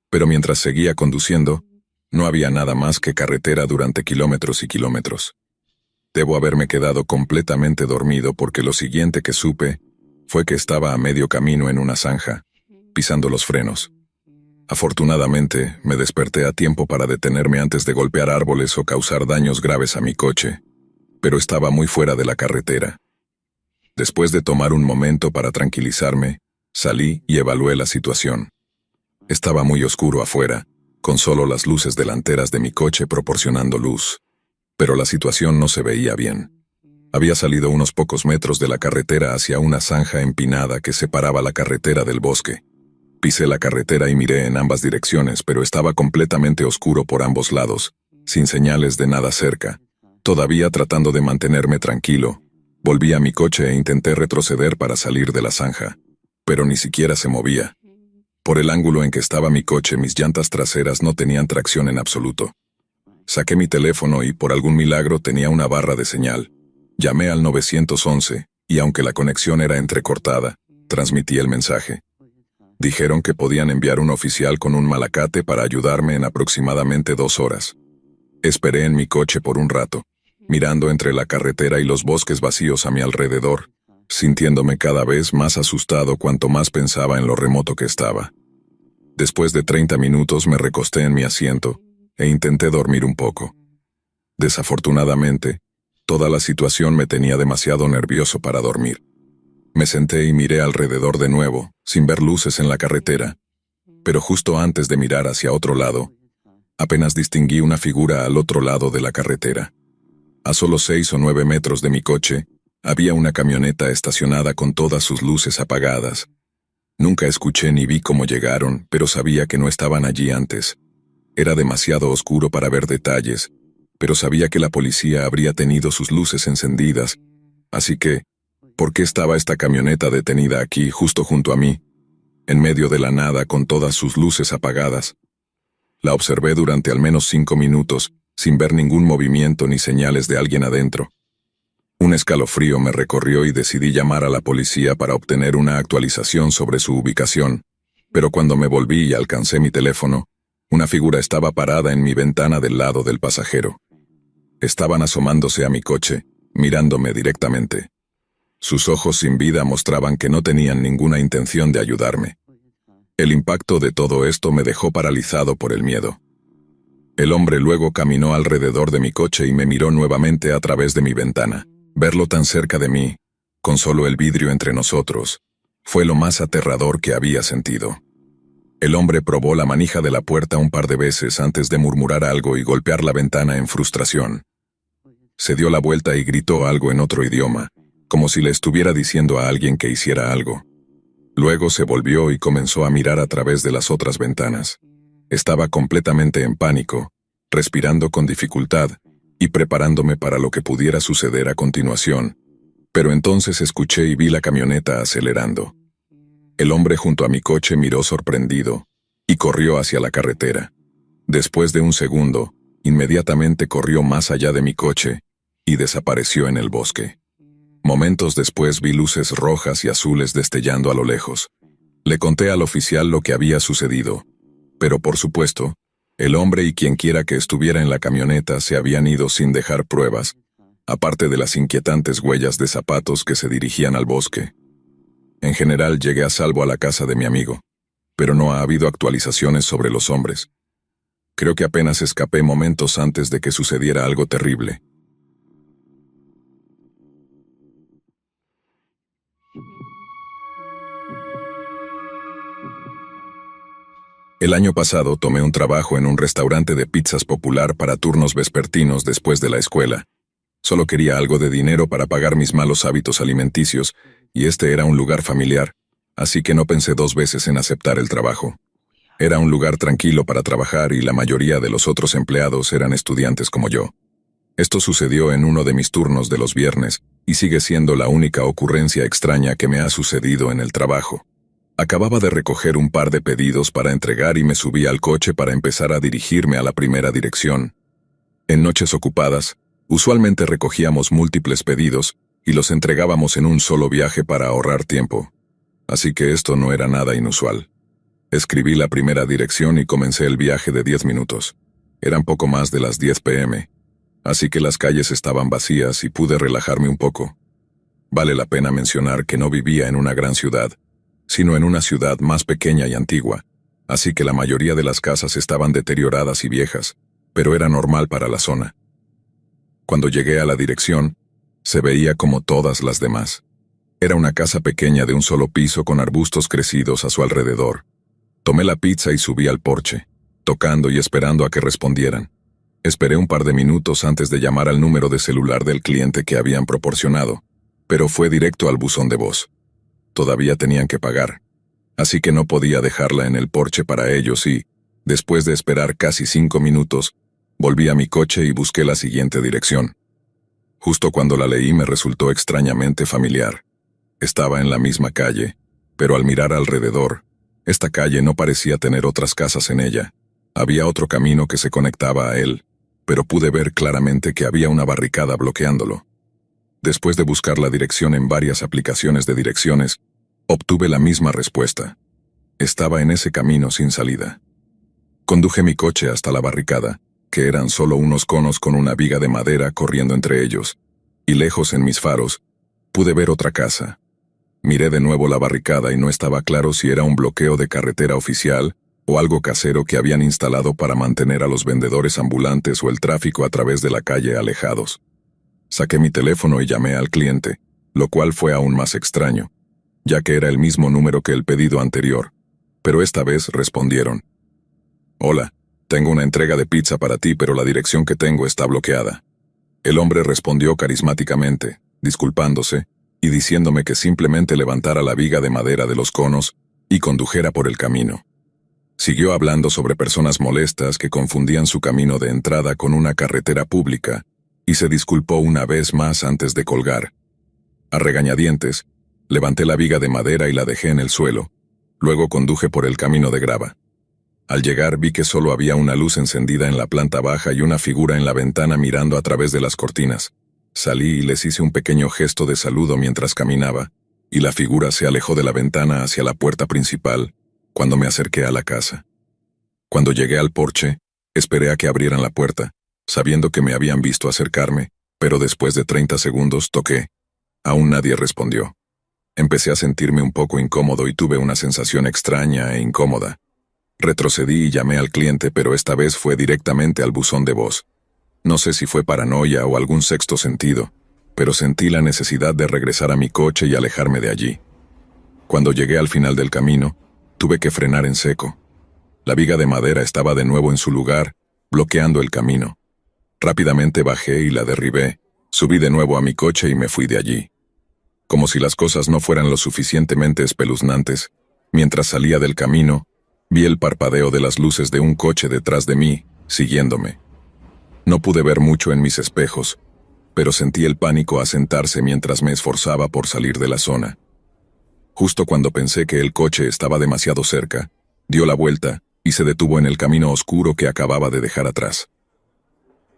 Pero mientras seguía conduciendo, no había nada más que carretera durante kilómetros y kilómetros. Debo haberme quedado completamente dormido porque lo siguiente que supe fue que estaba a medio camino en una zanja, pisando los frenos. Afortunadamente, me desperté a tiempo para detenerme antes de golpear árboles o causar daños graves a mi coche, pero estaba muy fuera de la carretera. Después de tomar un momento para tranquilizarme, salí y evalué la situación. Estaba muy oscuro afuera, con solo las luces delanteras de mi coche proporcionando luz. Pero la situación no se veía bien. Había salido unos pocos metros de la carretera hacia una zanja empinada que separaba la carretera del bosque. Pisé la carretera y miré en ambas direcciones, pero estaba completamente oscuro por ambos lados, sin señales de nada cerca. Todavía tratando de mantenerme tranquilo, volví a mi coche e intenté retroceder para salir de la zanja, pero ni siquiera se movía. Por el ángulo en que estaba mi coche, mis llantas traseras no tenían tracción en absoluto. Saqué mi teléfono y, por algún milagro, tenía una barra de señal. Llamé al 911, y aunque la conexión era entrecortada, transmití el mensaje. Dijeron que podían enviar un oficial con un malacate para ayudarme en aproximadamente 2 horas. Esperé en mi coche por un rato, mirando entre la carretera y los bosques vacíos a mi alrededor, sintiéndome cada vez más asustado cuanto más pensaba en lo remoto que estaba. Después de 30 minutos me recosté en mi asiento e intenté dormir un poco. Desafortunadamente, toda la situación me tenía demasiado nervioso para dormir. Me senté y miré alrededor de nuevo, sin ver luces en la carretera, pero justo antes de mirar hacia otro lado, apenas distinguí una figura al otro lado de la carretera. A solo 6 o 9 metros de mi coche, había una camioneta estacionada con todas sus luces apagadas. Nunca escuché ni vi cómo llegaron, pero sabía que no estaban allí antes. Era demasiado oscuro para ver detalles, pero sabía que la policía habría tenido sus luces encendidas, así que, ¿por qué estaba esta camioneta detenida aquí, justo junto a mí, en medio de la nada con todas sus luces apagadas? La observé durante al menos 5 minutos, sin ver ningún movimiento ni señales de alguien adentro. Un escalofrío me recorrió y decidí llamar a la policía para obtener una actualización sobre su ubicación, pero cuando me volví y alcancé mi teléfono, una figura estaba parada en mi ventana del lado del pasajero. Estaban asomándose a mi coche, mirándome directamente. Sus ojos sin vida mostraban que no tenían ninguna intención de ayudarme. El impacto de todo esto me dejó paralizado por el miedo. El hombre luego caminó alrededor de mi coche y me miró nuevamente a través de mi ventana. Verlo tan cerca de mí, con solo el vidrio entre nosotros, fue lo más aterrador que había sentido. El hombre probó la manija de la puerta un par de veces antes de murmurar algo y golpear la ventana en frustración. Se dio la vuelta y gritó algo en otro idioma, como si le estuviera diciendo a alguien que hiciera algo. Luego se volvió y comenzó a mirar a través de las otras ventanas. Estaba completamente en pánico, respirando con dificultad y preparándome para lo que pudiera suceder a continuación, pero entonces escuché y vi la camioneta acelerando. El hombre junto a mi coche miró sorprendido y corrió hacia la carretera. Después de un segundo, inmediatamente corrió más allá de mi coche y desapareció en el bosque. Momentos después vi luces rojas y azules destellando a lo lejos. Le conté al oficial lo que había sucedido, pero por supuesto, el hombre y quienquiera que estuviera en la camioneta se habían ido sin dejar pruebas, aparte de las inquietantes huellas de zapatos que se dirigían al bosque. En general llegué a salvo a la casa de mi amigo, pero no ha habido actualizaciones sobre los hombres. Creo que apenas escapé momentos antes de que sucediera algo terrible. El año pasado tomé un trabajo en un restaurante de pizzas popular para turnos vespertinos después de la escuela. Solo quería algo de dinero para pagar mis malos hábitos alimenticios, y este era un lugar familiar, así que no pensé 2 veces en aceptar el trabajo. Era un lugar tranquilo para trabajar y la mayoría de los otros empleados eran estudiantes como yo. Esto sucedió en uno de mis turnos de los viernes, y sigue siendo la única ocurrencia extraña que me ha sucedido en el trabajo. Acababa de recoger un par de pedidos para entregar y me subí al coche para empezar a dirigirme a la primera dirección. En noches ocupadas, usualmente recogíamos múltiples pedidos y los entregábamos en un solo viaje para ahorrar tiempo. Así que esto no era nada inusual. Escribí la primera dirección y comencé el viaje de 10 minutos. Eran poco más de las 10 p.m. así que las calles estaban vacías y pude relajarme un poco. Vale la pena mencionar que no vivía en una gran ciudad, sino en una ciudad más pequeña y antigua, así que la mayoría de las casas estaban deterioradas y viejas, pero era normal para la zona. Cuando llegué a la dirección, se veía como todas las demás. Era una casa pequeña de un solo piso con arbustos crecidos a su alrededor. Tomé la pizza y subí al porche, tocando y esperando a que respondieran. Esperé un par de minutos antes de llamar al número de celular del cliente que habían proporcionado, pero fue directo al buzón de voz. Todavía tenían que pagar, así que no podía dejarla en el porche para ellos y, después de esperar casi 5 minutos, volví a mi coche y busqué la siguiente dirección. Justo cuando la leí me resultó extrañamente familiar. Estaba en la misma calle, pero al mirar alrededor, esta calle no parecía tener otras casas en ella. Había otro camino que se conectaba a él, pero pude ver claramente que había una barricada bloqueándolo. Después de buscar la dirección en varias aplicaciones de direcciones, obtuve la misma respuesta. Estaba en ese camino sin salida. Conduje mi coche hasta la barricada, que eran solo unos conos con una viga de madera corriendo entre ellos, y lejos en mis faros, pude ver otra casa. Miré de nuevo la barricada y no estaba claro si era un bloqueo de carretera oficial o algo casero que habían instalado para mantener a los vendedores ambulantes o el tráfico a través de la calle alejados. Saqué mi teléfono y llamé al cliente, lo cual fue aún más extraño, ya que era el mismo número que el pedido anterior, pero esta vez respondieron. «Hola, tengo una entrega de pizza para ti, pero la dirección que tengo está bloqueada». El hombre respondió carismáticamente, disculpándose, y diciéndome que simplemente levantara la viga de madera de los conos y condujera por el camino. Siguió hablando sobre personas molestas que confundían su camino de entrada con una carretera pública, y se disculpó una vez más antes de colgar. A regañadientes, levanté la viga de madera y la dejé en el suelo, luego conduje por el camino de grava. Al llegar vi que solo había una luz encendida en la planta baja y una figura en la ventana mirando a través de las cortinas. Salí y les hice un pequeño gesto de saludo mientras caminaba, y la figura se alejó de la ventana hacia la puerta principal, cuando me acerqué a la casa. Cuando llegué al porche, esperé a que abrieran la puerta, sabiendo que me habían visto acercarme, pero después de 30 segundos toqué. Aún nadie respondió. Empecé a sentirme un poco incómodo y tuve una sensación extraña e incómoda. Retrocedí y llamé al cliente, pero esta vez fue directamente al buzón de voz. No sé si fue paranoia o algún sexto sentido, pero sentí la necesidad de regresar a mi coche y alejarme de allí. Cuando llegué al final del camino, tuve que frenar en seco. La viga de madera estaba de nuevo en su lugar, bloqueando el camino. Rápidamente bajé y la derribé, subí de nuevo a mi coche y me fui de allí. Como si las cosas no fueran lo suficientemente espeluznantes, mientras salía del camino, vi el parpadeo de las luces de un coche detrás de mí, siguiéndome. No pude ver mucho en mis espejos, pero sentí el pánico asentarse mientras me esforzaba por salir de la zona. Justo cuando pensé que el coche estaba demasiado cerca, dio la vuelta y se detuvo en el camino oscuro que acababa de dejar atrás.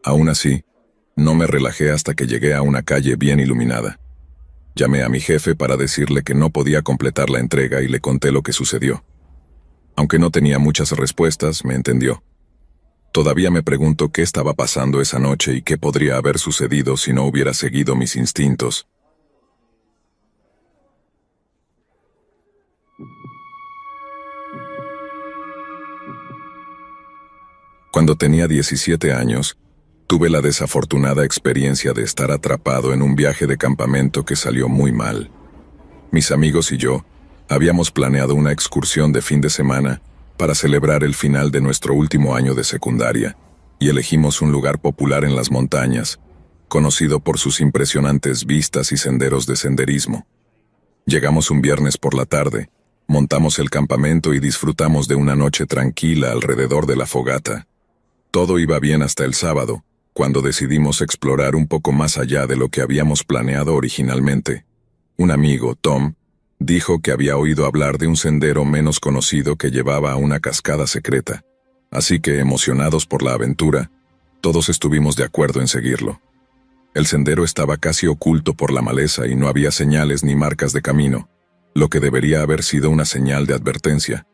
Aún así, no me relajé hasta que llegué a una calle bien iluminada. Llamé a mi jefe para decirle que no podía completar la entrega y le conté lo que sucedió. Aunque no tenía muchas respuestas, me entendió. Todavía me pregunto qué estaba pasando esa noche y qué podría haber sucedido si no hubiera seguido mis instintos. Cuando tenía 17 años, tuve la desafortunada experiencia de estar atrapado en un viaje de campamento que salió muy mal. Mis amigos y yo habíamos planeado una excursión de fin de semana para celebrar el final de nuestro último año de secundaria, y elegimos un lugar popular en las montañas, conocido por sus impresionantes vistas y senderos de senderismo. Llegamos un viernes por la tarde, montamos el campamento y disfrutamos de una noche tranquila alrededor de la fogata. Todo iba bien hasta el sábado, cuando decidimos explorar un poco más allá de lo que habíamos planeado originalmente. Un amigo, Tom, dijo que había oído hablar de un sendero menos conocido que llevaba a una cascada secreta. Así que, emocionados por la aventura, todos estuvimos de acuerdo en seguirlo. El sendero estaba casi oculto por la maleza y no había señales ni marcas de camino, lo que debería haber sido una señal de advertencia,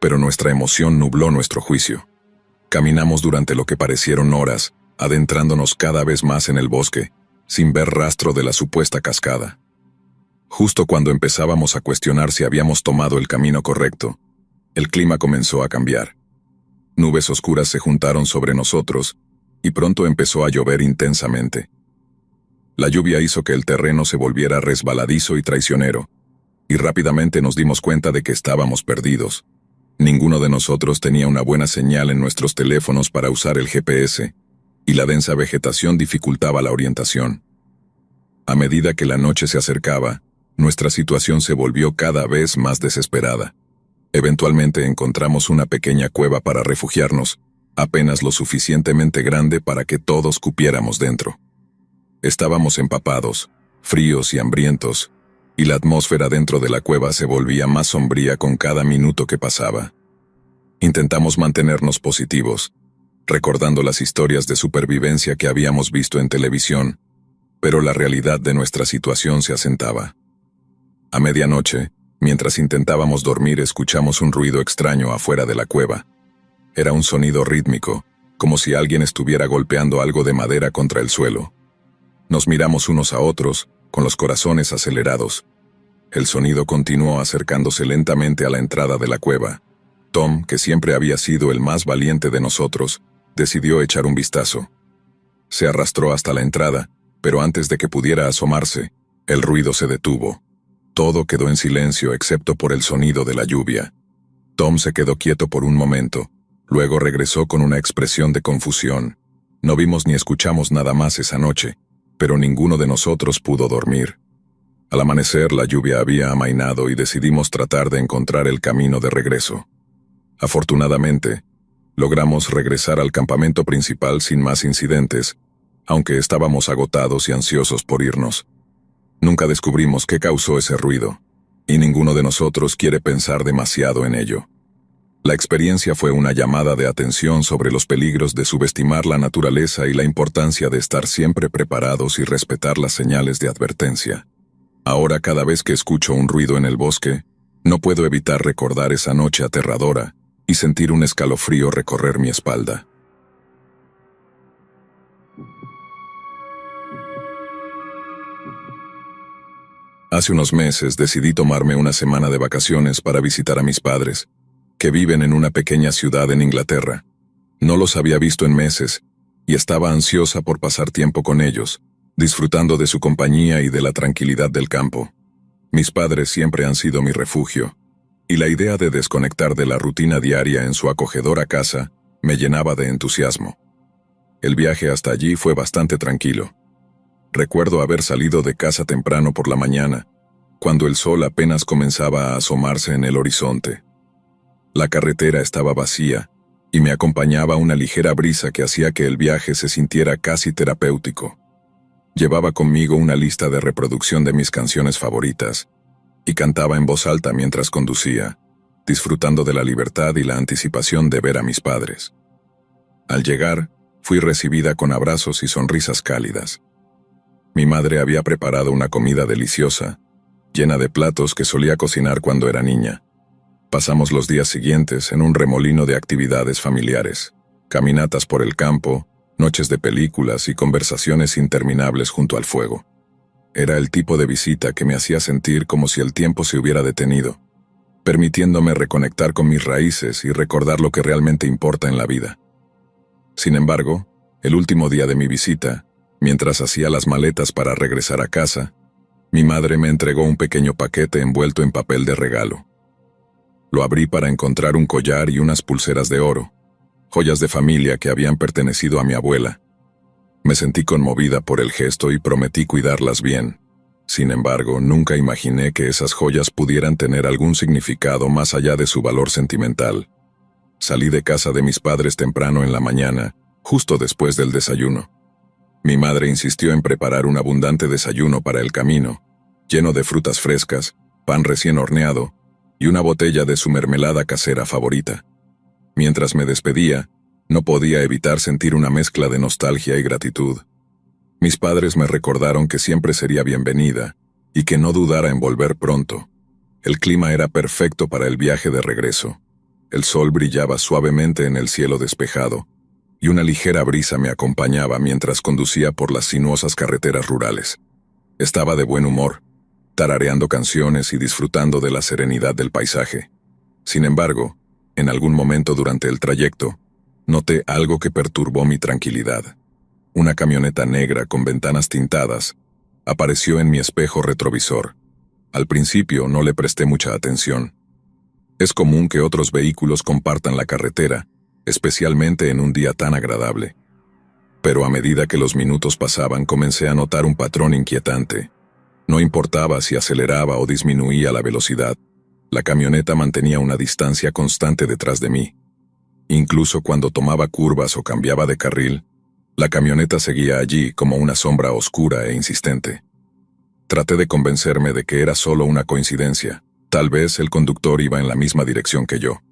pero nuestra emoción nubló nuestro juicio. Caminamos durante lo que parecieron horas, adentrándonos cada vez más en el bosque, sin ver rastro de la supuesta cascada. Justo cuando empezábamos a cuestionar si habíamos tomado el camino correcto, el clima comenzó a cambiar. Nubes oscuras se juntaron sobre nosotros, y pronto empezó a llover intensamente. La lluvia hizo que el terreno se volviera resbaladizo y traicionero, y rápidamente nos dimos cuenta de que estábamos perdidos. Ninguno de nosotros tenía una buena señal en nuestros teléfonos para usar el GPS, y la densa vegetación dificultaba la orientación. A medida que la noche se acercaba, nuestra situación se volvió cada vez más desesperada. Eventualmente encontramos una pequeña cueva para refugiarnos, apenas lo suficientemente grande para que todos cupiéramos dentro. Estábamos empapados, fríos y hambrientos, y la atmósfera dentro de la cueva se volvía más sombría con cada minuto que pasaba. Intentamos mantenernos positivos, recordando las historias de supervivencia que habíamos visto en televisión, pero la realidad de nuestra situación se asentaba. A medianoche, mientras intentábamos dormir, escuchamos un ruido extraño afuera de la cueva. Era un sonido rítmico, como si alguien estuviera golpeando algo de madera contra el suelo. Nos miramos unos a otros, con los corazones acelerados. El sonido continuó acercándose lentamente a la entrada de la cueva. Tom, que siempre había sido el más valiente de nosotros, decidió echar un vistazo. Se arrastró hasta la entrada, pero antes de que pudiera asomarse, el ruido se detuvo. Todo quedó en silencio excepto por el sonido de la lluvia. Tom se quedó quieto por un momento, luego regresó con una expresión de confusión. No vimos ni escuchamos nada más esa noche, pero ninguno de nosotros pudo dormir. Al amanecer la lluvia había amainado y decidimos tratar de encontrar el camino de regreso. Afortunadamente, logramos regresar al campamento principal sin más incidentes, aunque estábamos agotados y ansiosos por irnos. Nunca descubrimos qué causó ese ruido, y ninguno de nosotros quiere pensar demasiado en ello. La experiencia fue una llamada de atención sobre los peligros de subestimar la naturaleza y la importancia de estar siempre preparados y respetar las señales de advertencia. Ahora, cada vez que escucho un ruido en el bosque, no puedo evitar recordar esa noche aterradora y sentir un escalofrío recorrer mi espalda. Hace unos meses decidí tomarme una semana de vacaciones para visitar a mis padres, que viven en una pequeña ciudad en Inglaterra. No los había visto en meses, y estaba ansiosa por pasar tiempo con ellos, disfrutando de su compañía y de la tranquilidad del campo. Mis padres siempre han sido mi refugio, y la idea de desconectar de la rutina diaria en su acogedora casa me llenaba de entusiasmo. El viaje hasta allí fue bastante tranquilo. Recuerdo haber salido de casa temprano por la mañana, cuando el sol apenas comenzaba a asomarse en el horizonte. La carretera estaba vacía, y me acompañaba una ligera brisa que hacía que el viaje se sintiera casi terapéutico. Llevaba conmigo una lista de reproducción de mis canciones favoritas, y cantaba en voz alta mientras conducía, disfrutando de la libertad y la anticipación de ver a mis padres. Al llegar, fui recibida con abrazos y sonrisas cálidas. Mi madre había preparado una comida deliciosa, llena de platos que solía cocinar cuando era niña. Pasamos los días siguientes en un remolino de actividades familiares, caminatas por el campo, noches de películas y conversaciones interminables junto al fuego. Era el tipo de visita que me hacía sentir como si el tiempo se hubiera detenido, permitiéndome reconectar con mis raíces y recordar lo que realmente importa en la vida. Sin embargo, el último día de mi visita, mientras hacía las maletas para regresar a casa, mi madre me entregó un pequeño paquete envuelto en papel de regalo. Lo abrí para encontrar un collar y unas pulseras de oro, joyas de familia que habían pertenecido a mi abuela. Me sentí conmovida por el gesto y prometí cuidarlas bien. Sin embargo, nunca imaginé que esas joyas pudieran tener algún significado más allá de su valor sentimental. Salí de casa de mis padres temprano en la mañana, justo después del desayuno. Mi madre insistió en preparar un abundante desayuno para el camino, lleno de frutas frescas, pan recién horneado y una botella de su mermelada casera favorita. Mientras me despedía, no podía evitar sentir una mezcla de nostalgia y gratitud. Mis padres me recordaron que siempre sería bienvenida y que no dudara en volver pronto. El clima era perfecto para el viaje de regreso. El sol brillaba suavemente en el cielo despejado, y una ligera brisa me acompañaba mientras conducía por las sinuosas carreteras rurales. Estaba de buen humor, tarareando canciones y disfrutando de la serenidad del paisaje. Sin embargo, en algún momento durante el trayecto, noté algo que perturbó mi tranquilidad. Una camioneta negra con ventanas tintadas apareció en mi espejo retrovisor. Al principio no le presté mucha atención. Es común que otros vehículos compartan la carretera, especialmente en un día tan agradable. Pero a medida que los minutos pasaban comencé a notar un patrón inquietante. No importaba si aceleraba o disminuía la velocidad, la camioneta mantenía una distancia constante detrás de mí. Incluso cuando tomaba curvas o cambiaba de carril, la camioneta seguía allí como una sombra oscura e insistente. Traté de convencerme de que era solo una coincidencia. Tal vez el conductor iba en la misma dirección que yo.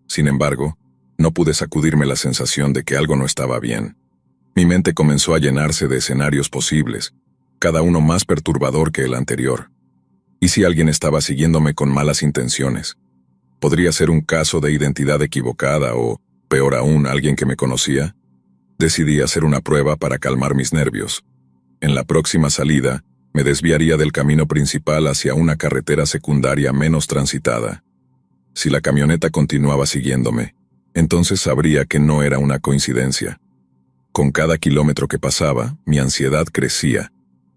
Sin embargo, no pude sacudirme la sensación de que algo no estaba bien. Mi mente comenzó a llenarse de escenarios posibles, cada uno más perturbador que el anterior. ¿Y si alguien estaba siguiéndome con malas intenciones? ¿Podría ser un caso de identidad equivocada o, peor aún, alguien que me conocía? Decidí hacer una prueba para calmar mis nervios. En la próxima salida, me desviaría del camino principal hacia una carretera secundaria menos transitada. Si la camioneta continuaba siguiéndome, entonces sabría que no era una coincidencia. Con cada kilómetro que pasaba, mi ansiedad crecía.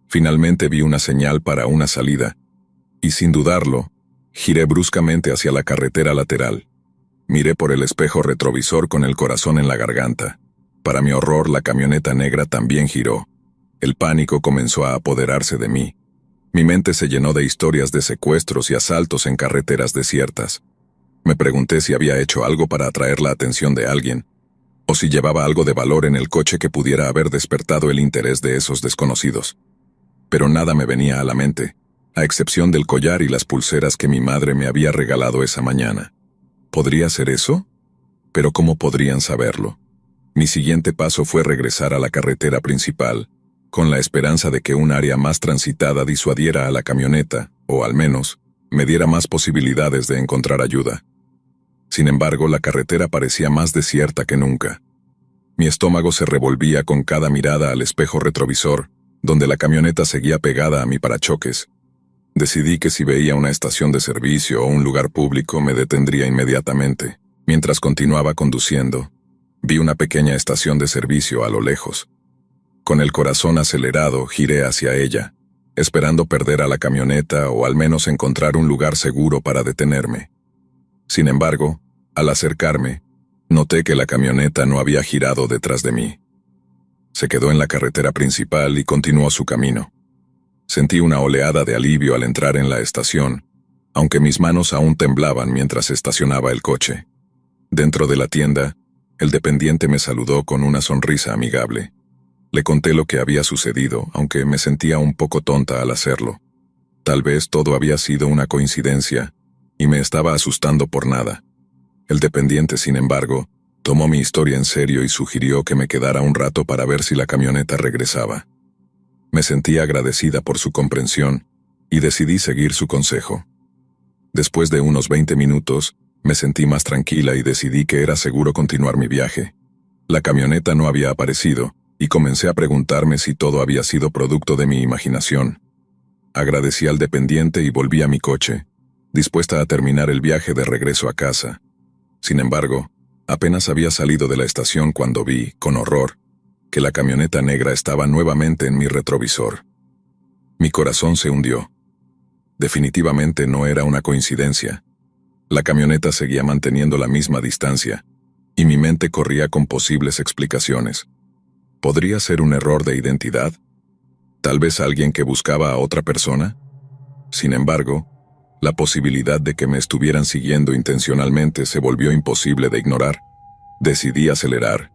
Finalmente vi una señal para una salida, y sin dudarlo, giré bruscamente hacia la carretera lateral. Miré por el espejo retrovisor con el corazón en la garganta. Para mi horror, la camioneta negra también giró. El pánico comenzó a apoderarse de mí. Mi mente se llenó de historias de secuestros y asaltos en carreteras desiertas. Me pregunté si había hecho algo para atraer la atención de alguien, o si llevaba algo de valor en el coche que pudiera haber despertado el interés de esos desconocidos. Pero nada me venía a la mente, a excepción del collar y las pulseras que mi madre me había regalado esa mañana. ¿Podría ser eso? Pero ¿cómo podrían saberlo? Mi siguiente paso fue regresar a la carretera principal, con la esperanza de que un área más transitada disuadiera a la camioneta, o al menos, me diera más posibilidades de encontrar ayuda. Sin embargo, la carretera parecía más desierta que nunca. Mi estómago se revolvía con cada mirada al espejo retrovisor, donde la camioneta seguía pegada a mi parachoques. Decidí que si veía una estación de servicio o un lugar público me detendría inmediatamente. Mientras continuaba conduciendo, vi una pequeña estación de servicio a lo lejos. Con el corazón acelerado, giré hacia ella, esperando perder a la camioneta o al menos encontrar un lugar seguro para detenerme. Sin embargo, al acercarme, noté que la camioneta no había girado detrás de mí. Se quedó en la carretera principal y continuó su camino. Sentí una oleada de alivio al entrar en la estación, aunque mis manos aún temblaban mientras estacionaba el coche. Dentro de la tienda, el dependiente me saludó con una sonrisa amigable. Le conté lo que había sucedido, aunque me sentía un poco tonta al hacerlo. Tal vez todo había sido una coincidencia, y me estaba asustando por nada. El dependiente, sin embargo, tomó mi historia en serio y sugirió que me quedara un rato para ver si la camioneta regresaba. Me sentí agradecida por su comprensión, y decidí seguir su consejo. Después de unos 20 minutos, me sentí más tranquila y decidí que era seguro continuar mi viaje. La camioneta no había aparecido, y comencé a preguntarme si todo había sido producto de mi imaginación. Agradecí al dependiente y volví a mi coche, dispuesta a terminar el viaje de regreso a casa. Sin embargo, apenas había salido de la estación cuando vi, con horror, que la camioneta negra estaba nuevamente en mi retrovisor. Mi corazón se hundió. Definitivamente no era una coincidencia. La camioneta seguía manteniendo la misma distancia, y mi mente corría con posibles explicaciones. ¿Podría ser un error de identidad? ¿Tal vez alguien que buscaba a otra persona? Sin embargo, la posibilidad de que me estuvieran siguiendo intencionalmente se volvió imposible de ignorar. Decidí acelerar,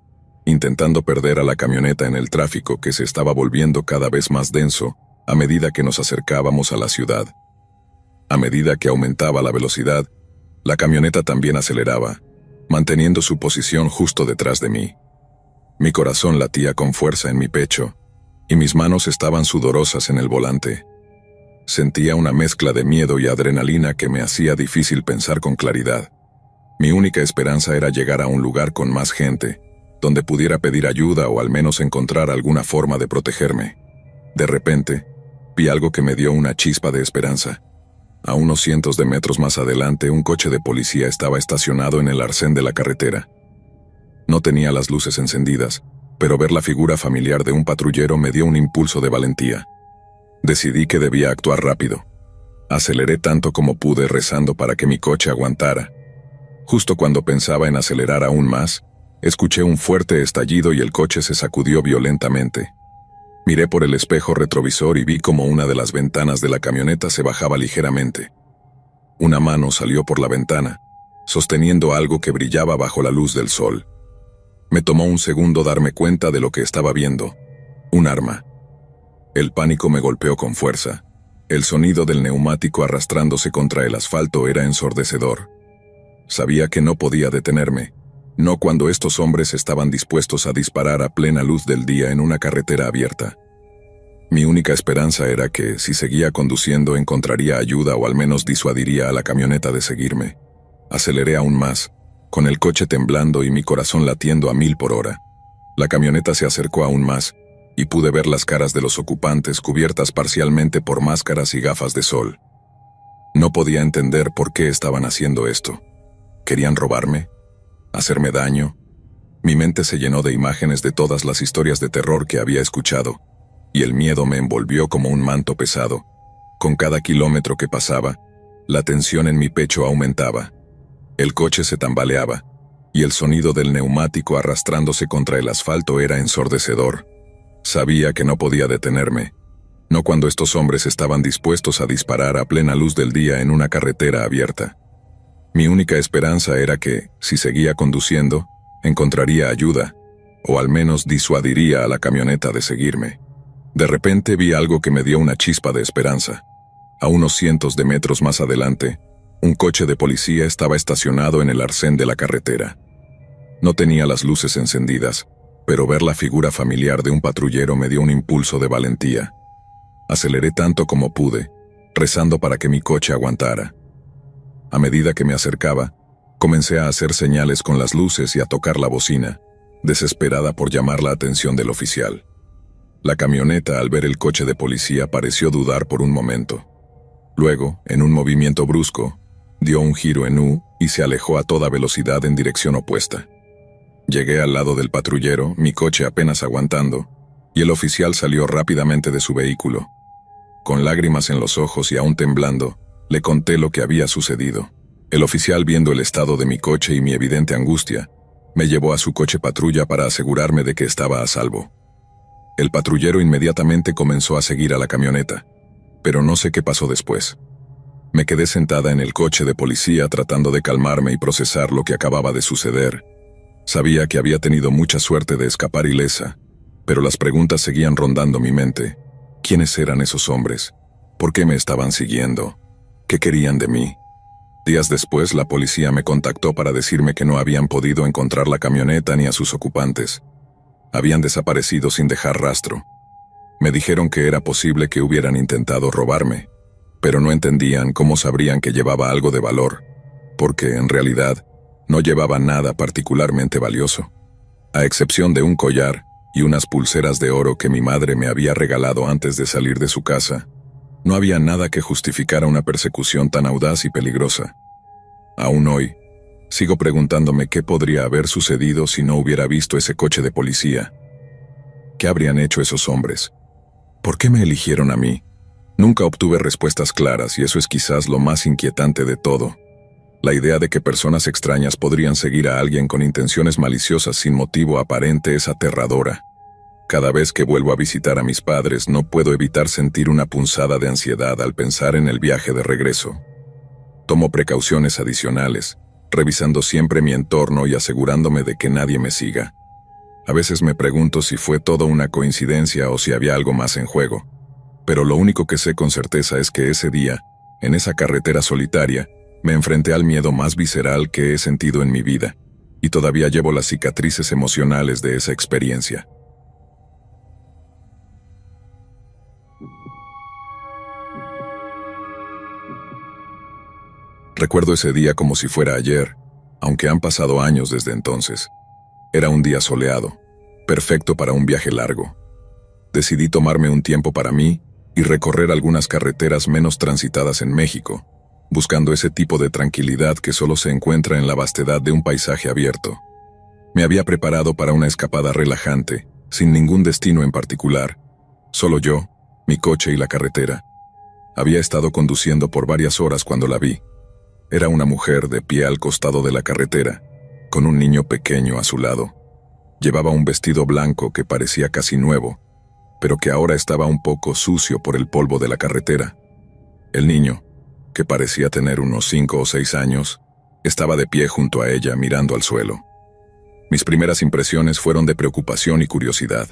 intentando perder a la camioneta en el tráfico que se estaba volviendo cada vez más denso a medida que nos acercábamos a la ciudad. A medida que aumentaba la velocidad, la camioneta también aceleraba, manteniendo su posición justo detrás de mí. Mi corazón latía con fuerza en mi pecho, y mis manos estaban sudorosas en el volante. Sentía una mezcla de miedo y adrenalina que me hacía difícil pensar con claridad. Mi única esperanza era llegar a un lugar con más gente, donde pudiera pedir ayuda o al menos encontrar alguna forma de protegerme. De repente, vi algo que me dio una chispa de esperanza. A unos cientos de metros más adelante, un coche de policía estaba estacionado en el arcén de la carretera. No tenía las luces encendidas, pero ver la figura familiar de un patrullero me dio un impulso de valentía. Decidí que debía actuar rápido. Aceleré tanto como pude rezando para que mi coche aguantara. Justo cuando pensaba en acelerar aún más, escuché un fuerte estallido y el coche se sacudió violentamente. Miré por el espejo retrovisor y vi como una de las ventanas de la camioneta se bajaba ligeramente. Una mano salió por la ventana, sosteniendo algo que brillaba bajo la luz del sol. Me tomó un segundo darme cuenta de lo que estaba viendo. Un arma. El pánico me golpeó con fuerza. El sonido del neumático arrastrándose contra el asfalto era ensordecedor. Sabía que no podía detenerme, no cuando estos hombres estaban dispuestos a disparar a plena luz del día en una carretera abierta. Mi única esperanza era que, si seguía conduciendo, encontraría ayuda o al menos disuadiría a la camioneta de seguirme. Aceleré aún más, con el coche temblando y mi corazón latiendo a 1000 por hora. La camioneta se acercó aún más, y pude ver las caras de los ocupantes cubiertas parcialmente por máscaras y gafas de sol. No podía entender por qué estaban haciendo esto. ¿Querían robarme? ¿Hacerme daño? Mi mente se llenó de imágenes de todas las historias de terror que había escuchado, y el miedo me envolvió como un manto pesado. Con cada kilómetro que pasaba, la tensión en mi pecho aumentaba. El coche se tambaleaba, y el sonido del neumático arrastrándose contra el asfalto era ensordecedor. Sabía que no podía detenerme, no cuando estos hombres estaban dispuestos a disparar a plena luz del día en una carretera abierta. Mi única esperanza era que, si seguía conduciendo, encontraría ayuda, o al menos disuadiría a la camioneta de seguirme. De repente vi algo que me dio una chispa de esperanza. A unos cientos de metros más adelante, un coche de policía estaba estacionado en el arcén de la carretera. No tenía las luces encendidas, pero ver la figura familiar de un patrullero me dio un impulso de valentía. Aceleré tanto como pude, rezando para que mi coche aguantara. A medida que me acercaba, comencé a hacer señales con las luces y a tocar la bocina, desesperada por llamar la atención del oficial. La camioneta, al ver el coche de policía, pareció dudar por un momento. Luego, en un movimiento brusco, dio un giro en U y se alejó a toda velocidad en dirección opuesta. Llegué al lado del patrullero, mi coche apenas aguantando, y el oficial salió rápidamente de su vehículo. Con lágrimas en los ojos y aún temblando, le conté lo que había sucedido. El oficial, viendo el estado de mi coche y mi evidente angustia, me llevó a su coche patrulla para asegurarme de que estaba a salvo. El patrullero inmediatamente comenzó a seguir a la camioneta, pero no sé qué pasó después. Me quedé sentada en el coche de policía tratando de calmarme y procesar lo que acababa de suceder. Sabía que había tenido mucha suerte de escapar ilesa, pero las preguntas seguían rondando mi mente. ¿Quiénes eran esos hombres? ¿Por qué me estaban siguiendo? ¿Qué querían de mí? Días después, la policía me contactó para decirme que no habían podido encontrar la camioneta ni a sus ocupantes. Habían desaparecido sin dejar rastro. Me dijeron que era posible que hubieran intentado robarme, pero no entendían cómo sabrían que llevaba algo de valor, porque, en realidad, no llevaba nada particularmente valioso, a excepción de un collar y unas pulseras de oro que mi madre me había regalado antes de salir de su casa. No había nada que justificara una persecución tan audaz y peligrosa. Aún hoy, sigo preguntándome qué podría haber sucedido si no hubiera visto ese coche de policía. ¿Qué habrían hecho esos hombres? ¿Por qué me eligieron a mí? Nunca obtuve respuestas claras y eso es quizás lo más inquietante de todo. La idea de que personas extrañas podrían seguir a alguien con intenciones maliciosas sin motivo aparente es aterradora. Cada vez que vuelvo a visitar a mis padres no puedo evitar sentir una punzada de ansiedad al pensar en el viaje de regreso. Tomo precauciones adicionales, revisando siempre mi entorno y asegurándome de que nadie me siga. A veces me pregunto si fue todo una coincidencia o si había algo más en juego. Pero lo único que sé con certeza es que ese día, en esa carretera solitaria, me enfrenté al miedo más visceral que he sentido en mi vida, y todavía llevo las cicatrices emocionales de esa experiencia. Recuerdo ese día como si fuera ayer, aunque han pasado años desde entonces. Era un día soleado, perfecto para un viaje largo. Decidí tomarme un tiempo para mí y recorrer algunas carreteras menos transitadas en México, buscando ese tipo de tranquilidad que solo se encuentra en la vastedad de un paisaje abierto. Me había preparado para una escapada relajante, sin ningún destino en particular, solo yo, mi coche y la carretera. Había estado conduciendo por varias horas cuando la vi. Era una mujer de pie al costado de la carretera, con un niño pequeño a su lado. Llevaba un vestido blanco que parecía casi nuevo, pero que ahora estaba un poco sucio por el polvo de la carretera. El niño, que parecía tener unos 5 o 6 años, estaba de pie junto a ella mirando al suelo. Mis primeras impresiones fueron de preocupación y curiosidad.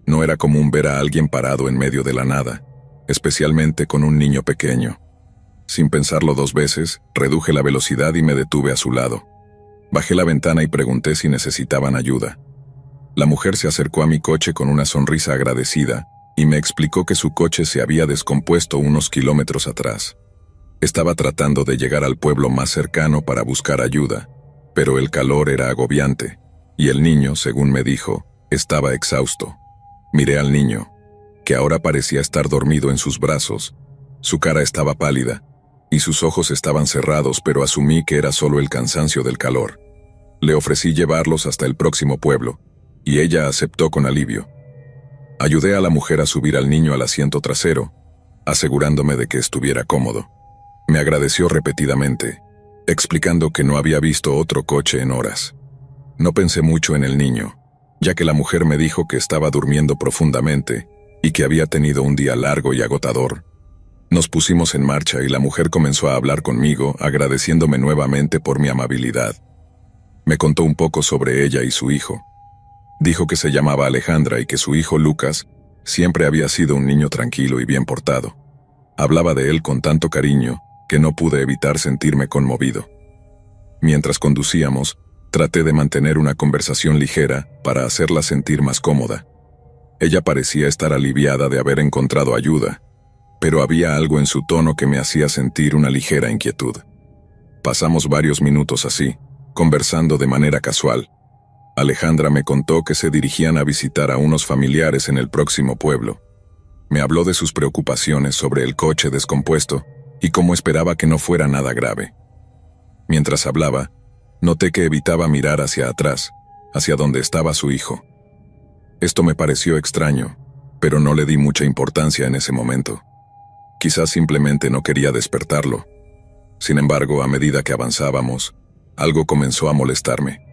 No era común ver a alguien parado en medio de la nada, especialmente con un niño pequeño. Sin pensarlo 2 veces, reduje la velocidad y me detuve a su lado. Bajé la ventana y pregunté si necesitaban ayuda. La mujer se acercó a mi coche con una sonrisa agradecida y me explicó que su coche se había descompuesto unos kilómetros atrás. Estaba tratando de llegar al pueblo más cercano para buscar ayuda, pero el calor era agobiante, y el niño, según me dijo, estaba exhausto. Miré al niño, que ahora parecía estar dormido en sus brazos. Su cara estaba pálida, y sus ojos estaban cerrados, pero asumí que era solo el cansancio del calor. Le ofrecí llevarlos hasta el próximo pueblo, y ella aceptó con alivio. Ayudé a la mujer a subir al niño al asiento trasero, asegurándome de que estuviera cómodo. Me agradeció repetidamente, explicando que no había visto otro coche en horas. No pensé mucho en el niño, ya que la mujer me dijo que estaba durmiendo profundamente y que había tenido un día largo y agotador. Nos pusimos en marcha y la mujer comenzó a hablar conmigo, agradeciéndome nuevamente por mi amabilidad. Me contó un poco sobre ella y su hijo. Dijo que se llamaba Alejandra y que su hijo Lucas siempre había sido un niño tranquilo y bien portado. Hablaba de él con tanto cariño que no pude evitar sentirme conmovido. Mientras conducíamos, traté de mantener una conversación ligera para hacerla sentir más cómoda. Ella parecía estar aliviada de haber encontrado ayuda, pero había algo en su tono que me hacía sentir una ligera inquietud. Pasamos varios minutos así, conversando de manera casual. Alejandra me contó que se dirigían a visitar a unos familiares en el próximo pueblo. Me habló de sus preocupaciones sobre el coche descompuesto y cómo esperaba que no fuera nada grave. Mientras hablaba, noté que evitaba mirar hacia atrás, hacia donde estaba su hijo. Esto me pareció extraño, pero no le di mucha importancia en ese momento. Quizás simplemente no quería despertarlo. Sin embargo, a medida que avanzábamos, algo comenzó a molestarme.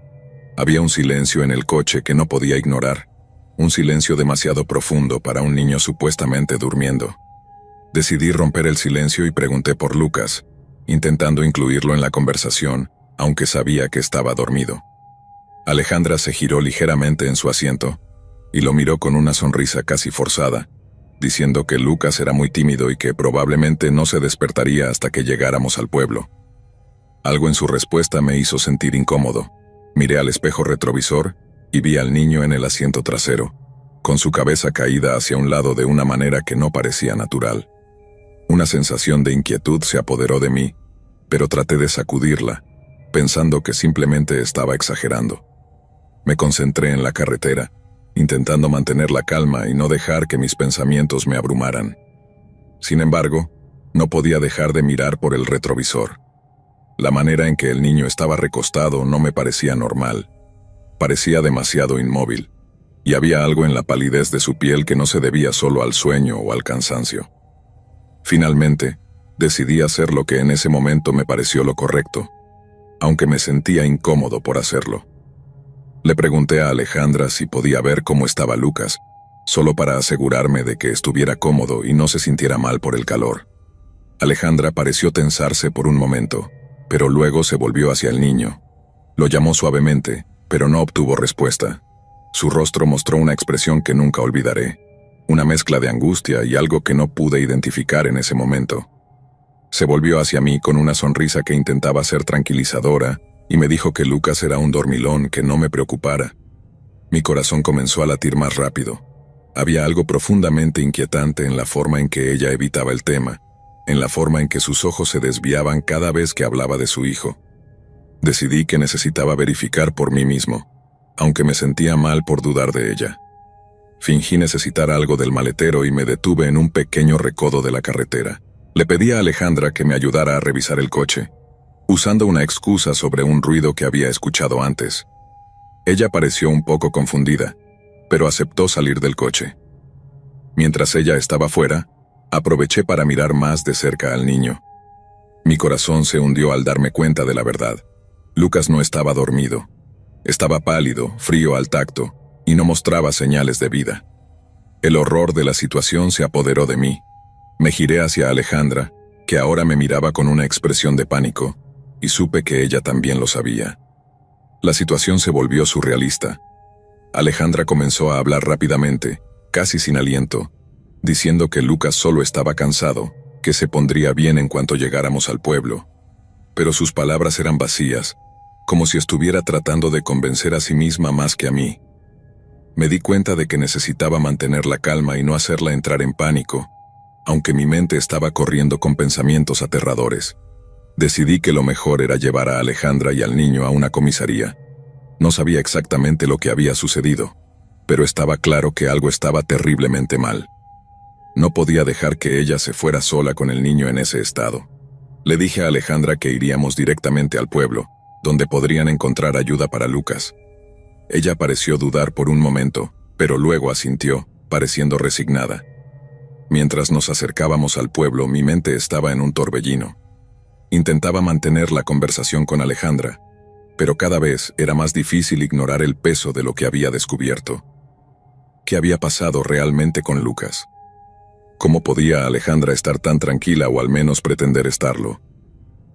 Había un silencio en el coche que no podía ignorar, un silencio demasiado profundo para un niño supuestamente durmiendo. Decidí romper el silencio y pregunté por Lucas, intentando incluirlo en la conversación, aunque sabía que estaba dormido. Alejandra se giró ligeramente en su asiento y lo miró con una sonrisa casi forzada, diciendo que Lucas era muy tímido y que probablemente no se despertaría hasta que llegáramos al pueblo. Algo en su respuesta me hizo sentir incómodo. Miré al espejo retrovisor y vi al niño en el asiento trasero, con su cabeza caída hacia un lado de una manera que no parecía natural. Una sensación de inquietud se apoderó de mí, pero traté de sacudirla, pensando que simplemente estaba exagerando. Me concentré en la carretera, intentando mantener la calma y no dejar que mis pensamientos me abrumaran. Sin embargo, no podía dejar de mirar por el retrovisor. La manera en que el niño estaba recostado no me parecía normal. Parecía demasiado inmóvil, y había algo en la palidez de su piel que no se debía solo al sueño o al cansancio. Finalmente, decidí hacer lo que en ese momento me pareció lo correcto, aunque me sentía incómodo por hacerlo. Le pregunté a Alejandra si podía ver cómo estaba Lucas, solo para asegurarme de que estuviera cómodo y no se sintiera mal por el calor. Alejandra pareció tensarse por un momento, pero luego se volvió hacia el niño. Lo llamó suavemente, pero no obtuvo respuesta. Su rostro mostró una expresión que nunca olvidaré, una mezcla de angustia y algo que no pude identificar en ese momento. Se volvió hacia mí con una sonrisa que intentaba ser tranquilizadora y me dijo que Lucas era un dormilón, que no me preocupara. Mi corazón comenzó a latir más rápido. Había algo profundamente inquietante en la forma en que ella evitaba el tema, en la forma en que sus ojos se desviaban cada vez que hablaba de su hijo. Decidí que necesitaba verificar por mí mismo. aunque me sentía mal por dudar de ella. Fingí necesitar algo del maletero y me detuve en un pequeño recodo de la carretera. Le pedí a Alejandra que me ayudara a revisar el coche, usando una excusa sobre un ruido que había escuchado antes. Ella pareció un poco confundida, pero aceptó salir del coche. Mientras ella estaba fuera, aproveché para mirar más de cerca al niño. Mi corazón se hundió al darme cuenta de la verdad. Lucas no estaba dormido. Estaba pálido, frío al tacto, y no mostraba señales de vida. El horror de la situación se apoderó de mí. Me giré hacia Alejandra, que ahora me miraba con una expresión de pánico, y supe que ella también lo sabía. La situación se volvió surrealista. Alejandra comenzó a hablar rápidamente, casi sin aliento, diciendo que Lucas solo estaba cansado, que se pondría bien en cuanto llegáramos al pueblo. Pero sus palabras eran vacías, como si estuviera tratando de convencer a sí misma más que a mí. Me di cuenta de que necesitaba mantener la calma y no hacerla entrar en pánico, aunque mi mente estaba corriendo con pensamientos aterradores. Decidí que lo mejor era llevar a Alejandra y al niño a una comisaría. No sabía exactamente lo que había sucedido, pero estaba claro que algo estaba terriblemente mal. No podía dejar que ella se fuera sola con el niño en ese estado. Le dije a Alejandra que iríamos directamente al pueblo, donde podrían encontrar ayuda para Lucas. Ella pareció dudar por un momento, pero luego asintió, pareciendo resignada. Mientras nos acercábamos al pueblo, mi mente estaba en un torbellino. Intentaba mantener la conversación con Alejandra, pero cada vez era más difícil ignorar el peso de lo que había descubierto. ¿Qué había pasado realmente con Lucas? ¿Cómo podía Alejandra estar tan tranquila o al menos pretender estarlo?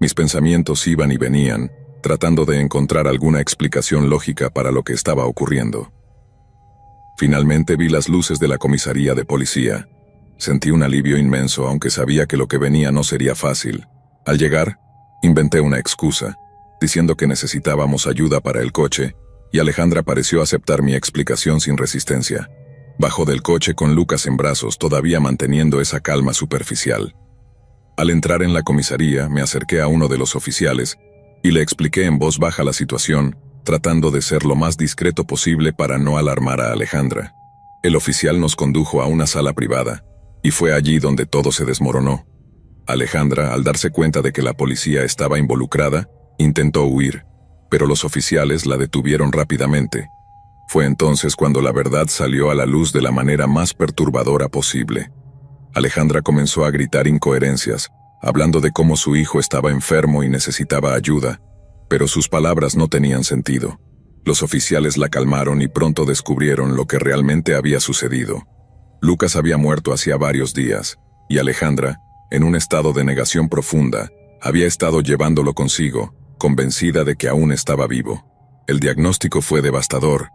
Mis pensamientos iban y venían, tratando de encontrar alguna explicación lógica para lo que estaba ocurriendo. Finalmente vi las luces de la comisaría de policía. Sentí un alivio inmenso, aunque sabía que lo que venía no sería fácil. Al llegar, inventé una excusa, diciendo que necesitábamos ayuda para el coche, y Alejandra pareció aceptar mi explicación sin resistencia. Bajó del coche con Lucas en brazos, todavía manteniendo esa calma superficial. Al entrar en la comisaría, me acerqué a uno de los oficiales y le expliqué en voz baja la situación, tratando de ser lo más discreto posible para no alarmar a Alejandra. El oficial nos condujo a una sala privada, y fue allí donde todo se desmoronó. Alejandra, al darse cuenta de que la policía estaba involucrada, intentó huir, pero los oficiales la detuvieron rápidamente. Fue entonces cuando la verdad salió a la luz de la manera más perturbadora posible. Alejandra comenzó a gritar incoherencias, hablando de cómo su hijo estaba enfermo y necesitaba ayuda, pero sus palabras no tenían sentido. Los oficiales la calmaron y pronto descubrieron lo que realmente había sucedido. Lucas había muerto hacía varios días, y Alejandra, en un estado de negación profunda, había estado llevándolo consigo, convencida de que aún estaba vivo. El diagnóstico fue devastador.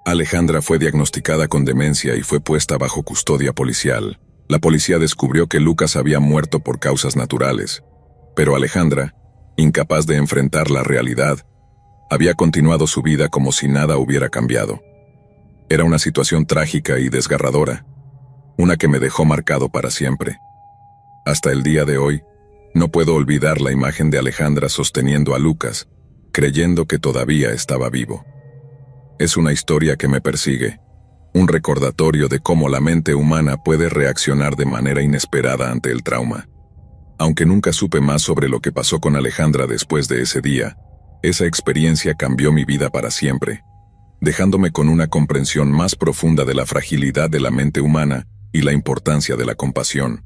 Alejandra fue diagnosticada con demencia y fue puesta bajo custodia policial. La policía descubrió que Lucas había muerto por causas naturales, pero Alejandra, incapaz de enfrentar la realidad, había continuado su vida como si nada hubiera cambiado. Era una situación trágica y desgarradora, una que me dejó marcado para siempre. Hasta el día de hoy, no puedo olvidar la imagen de Alejandra sosteniendo a Lucas, creyendo que todavía estaba vivo. Es una historia que me persigue, un recordatorio de cómo la mente humana puede reaccionar de manera inesperada ante el trauma. Aunque nunca supe más sobre lo que pasó con Alejandra después de ese día, esa experiencia cambió mi vida para siempre, dejándome con una comprensión más profunda de la fragilidad de la mente humana y la importancia de la compasión.